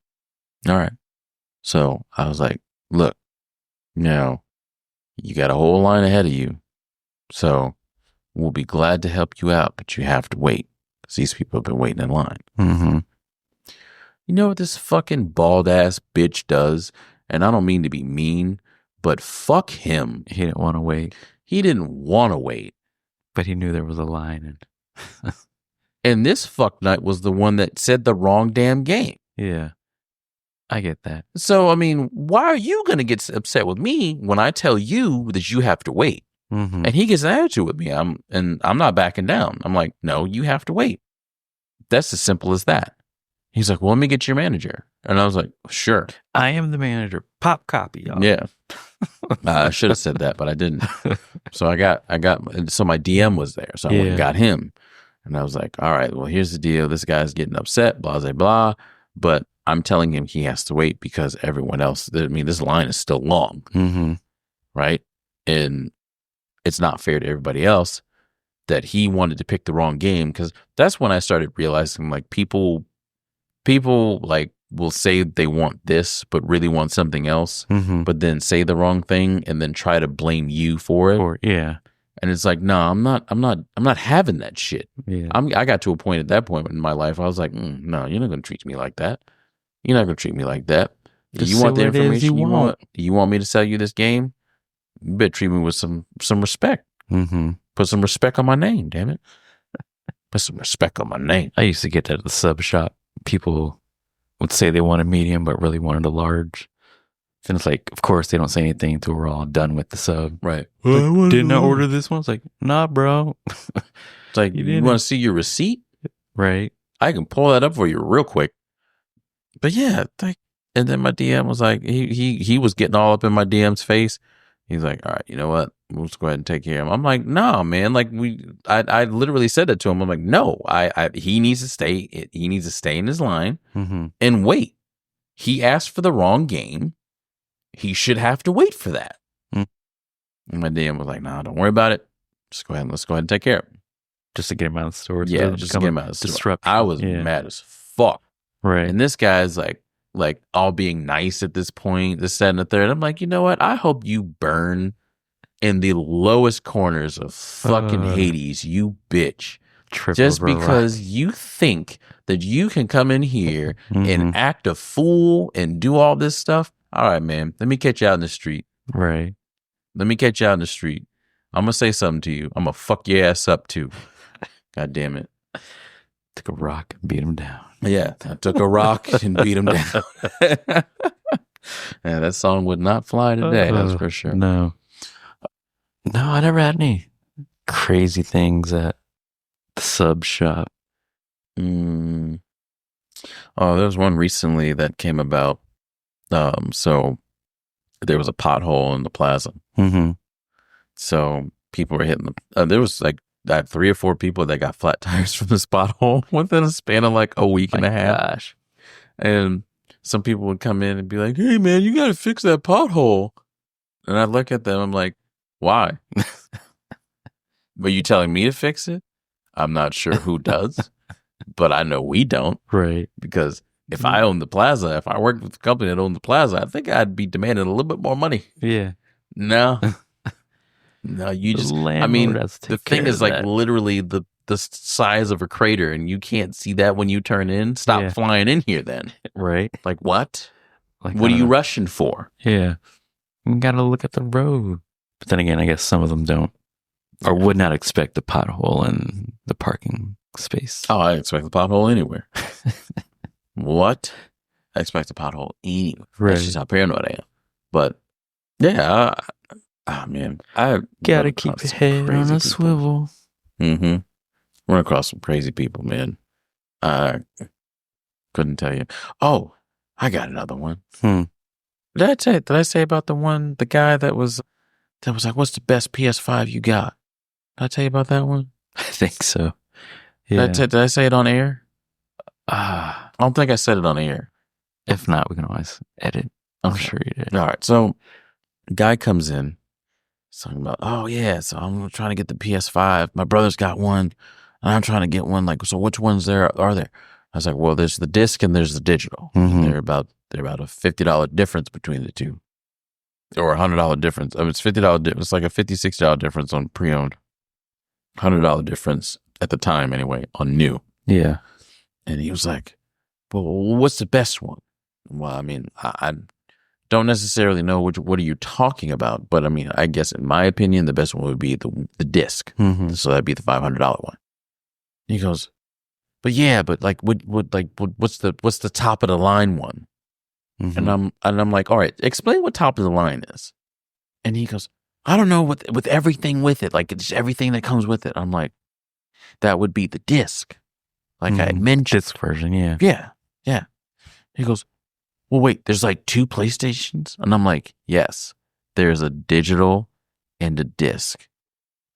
all right. So I was like, look, now you got a whole line ahead of you. So we'll be glad to help you out, but you have to wait because these people have been waiting in line. Mm-hmm. You know what this fucking bald ass bitch does? And I don't mean to be mean, but fuck him. He didn't want to wait. He didn't want to wait. But he knew there was a line. And this fuck nut was the one that said the wrong damn game. Yeah. I get that. So, I mean, why are you going to get upset with me when I tell you that you have to wait? Mm-hmm. And he gets an attitude with me. I'm not backing down. I'm like, no, you have to wait. That's as simple as that. He's like, well, let me get your manager. And I was like, sure. I am the manager. Pop copy, y'all. Yeah. I should have said that, but I didn't. So so my DM was there. So I went and got him. And I was like, all right, well, here's the deal. This guy's getting upset, blah, blah, blah. But I'm telling him he has to wait because everyone else, I mean, this line is still long. Mm-hmm. Right? And it's not fair to everybody else that he wanted to pick the wrong game, because that's when I started realizing, like, people like will say they want this, but really want something else, Mm-hmm. but then say the wrong thing and then try to blame you for it. Or yeah. And it's like, no, I'm not having that shit. Yeah. I got to a point at that point in my life, I was like, no, you're not going to treat me like that. You're not going to treat me like that. Just you say want the what it is information you want. You want me to sell you this game? You better treat me with some respect. Mm-hmm. Put some respect on my name, damn it. Put some respect on my name. I used to get that at the sub shop. People would say they want a medium, but really wanted a large. And it's like, of course, they don't say anything until we're all done with the sub. Right. Like, didn't I order this one? It's like, nah, bro. It's like, you want to see your receipt? Right. I can pull that up for you real quick. But yeah, and then my DM was like, he was getting all up in my DM's face. He's like, all right, you know what? We'll just go ahead and take care of him. I'm like, no, man. Like I literally said that to him. I'm like, no, he needs to stay. He needs to stay in his line and wait. He asked for the wrong game. He should have to wait for that. And my DM was like, no, don't worry about it. Just go ahead and let's go ahead and take care of him. Just to get him out of the store. Yeah, just to get him out of the store. Disruption. I was mad as fuck. Right. And this guy's like all being nice at this point, this, that, and the third. I'm like, you know what? I hope you burn in the lowest corners of fucking Hades, you bitch. Just because you think that you can come in here and act a fool and do all this stuff. All right, man. Let me catch you out in the street. Right. Let me catch you out in the street. I'm going to say something to you. I'm going to fuck your ass up too. God damn it. Took a rock and beat him down. Yeah, I took a rock and beat him down. Yeah, that song would not fly today, that's for sure. No, I never had any crazy things at the sub shop. Oh, there was one recently that came about. So there was a pothole in the plaza. So people were hitting there was like 3 or 4 people that got flat tires from this pothole within a span of like a week and a half. Gosh. And some people would come in and be like, hey man, you got to fix that pothole. And I look at them, I'm like, why? But you telling me to fix it? I'm not sure who does, but I know we don't. Right. Because if I owned the plaza, if I worked with the company that owned the plaza, I think I'd be demanding a little bit more money. Yeah. No. No, you just, I mean, the thing is like literally the size of a crater and you can't see that when you turn in. Stop flying in here then. Right. Like what? Like, what are you rushing for? Yeah. You got to look at the road. But then again, I guess some of them don't or would not expect the pothole in the parking space. Oh, I expect the pothole anywhere. What? I expect a pothole anywhere. Right. That's just how paranoid I am. But yeah, man, I gotta keep your head on a swivel. Run across some crazy people, man. I couldn't tell you. Oh, I got another one. Did I say about the guy that was like, what's the best PS5 you got? Did I tell you about that one? I think so. Yeah. Did I say it on air? I don't think I said it on air. If not, we can always edit. I'm sure you did. All right. So, guy comes in, talking about, oh yeah, so I'm trying to get the PS5. My brother's got one, and I'm trying to get one. Like, so which ones are there? I was like, well, there's the disc and there's the digital. They're about a $50 difference between the two, or $100 difference. I mean, it's $50. It's like a $50-$60 difference on pre-owned, $100 difference at the time anyway on new. Yeah. And he was like, well, what's the best one? Well, I mean, I don't necessarily know what are you talking about, but I mean, I guess in my opinion, the best one would be the disc. So that'd be the $500 one. He goes, but like, what's the top of the line one? And I'm like, all right, explain what top of the line is. And he goes, I don't know, with everything with it, like it's everything that comes with it. I'm like, that would be the disc. Like I mentioned. Disc version, yeah. Yeah. He goes, well, wait, there's like 2 PlayStations? And I'm like, yes, there's a digital and a disc.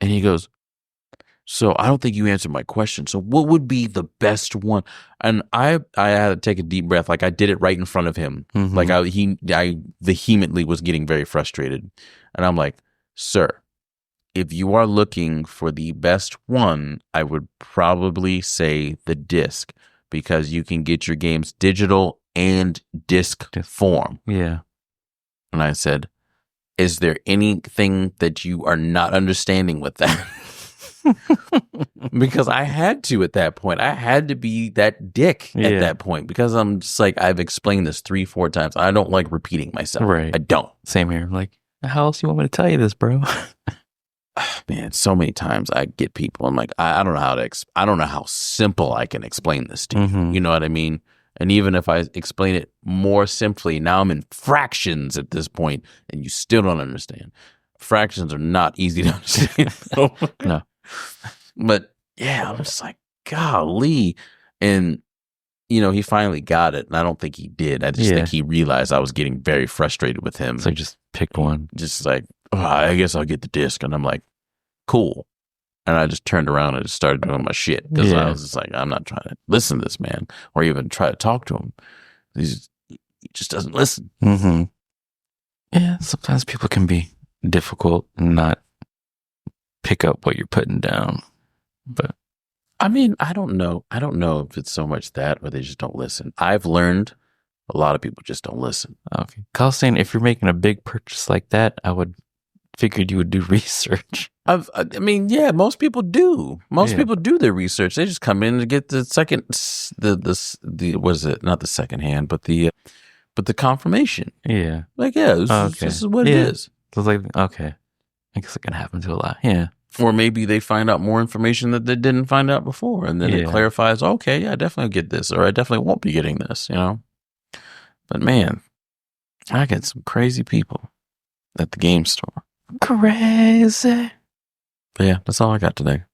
And he goes, so I don't think you answered my question. So what would be the best one? And I had to take a deep breath. Like I did it right in front of him. Like I vehemently was getting very frustrated. And I'm like, sir, if you are looking for the best one, I would probably say the disc, because you can get your games digital and disc form. Yeah. And I said, is there anything that you are not understanding with that? Because I had to at that point. I had to be that dick at that point because I'm just like, I've explained this 3-4 times. I don't like repeating myself. Right. I don't. Same here. Like, how else you want me to tell you this, bro? Man, so many times I get people. I'm like, I don't know how to. I don't know how simple I can explain this to you. You know what I mean? And even if I explain it more simply, now I'm in fractions at this point, and you still don't understand. Fractions are not easy to understand. No. But yeah, I'm just like, golly. And, you know, he finally got it. And I don't think he did. I just think he realized I was getting very frustrated with him. So just pick one. Just like, oh, I guess I'll get the disc. And I'm like, cool. And I just turned around and just started doing my shit. Because I was just like, I'm not trying to listen to this man or even try to talk to him. He just doesn't listen. Mm-hmm. Yeah, sometimes people can be difficult and not pick up what you're putting down. But I mean, I don't know. I don't know if it's so much that or they just don't listen. I've learned a lot of people just don't listen. Okay. Kyle's saying if you're making a big purchase like that, I would figured you would do research. I mean, yeah, most people do. Most people do their research. They just come in to get the second, the what is it? Not the second hand, but the confirmation. Yeah. Like, yeah, this is what it is. So it's like, okay, I guess it can happen to a lot. Yeah. Or maybe they find out more information that they didn't find out before. And then it clarifies, okay, yeah, I definitely get this. Or I definitely won't be getting this, you know? But man, I get some crazy people at the game store. Crazy. But yeah, that's all I got today.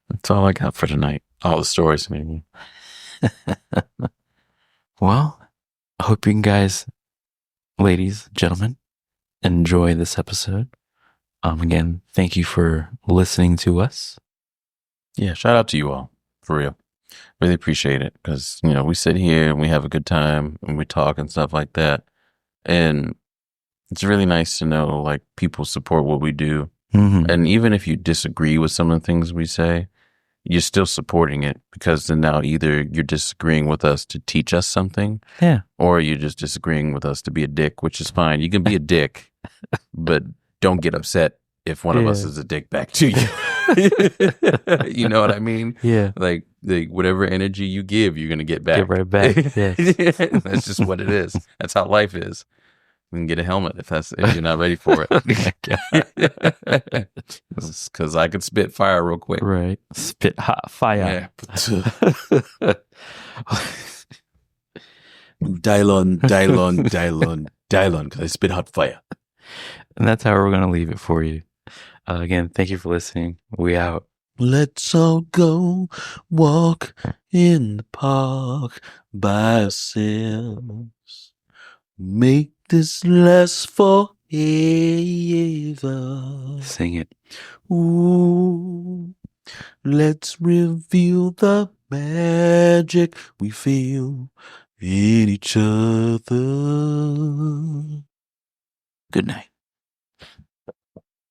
That's all I got for tonight. All the stories, maybe. Well, I hope you guys, ladies, gentlemen, enjoy this episode. Again, thank you for listening to us. Yeah, shout out to you all, for real. Really appreciate it because, you know, we sit here and we have a good time and we talk and stuff like that. And it's really nice to know, like, people support what we do. Mm-hmm. And even if you disagree with some of the things we say, you're still supporting it because then now either you're disagreeing with us to teach us something, or you're just disagreeing with us to be a dick, which is fine. You can be a dick, but don't get upset if one of us is a dick back to you. You know what I mean? Yeah. Like whatever energy you give, you're going to get back. Get right back. Yes. That's just what it is. That's how life is. You can get a helmet if you're not ready for it. Because I could spit fire real quick. Right. Spit hot fire. Yeah. Dial on, because I spit hot fire. And that's how we're going to leave it for you. Again, thank you for listening. We out. Let's all go walk in the park by ourselves. Make this last forever. Sing it. Ooh, let's reveal the magic we feel in each other. Good night.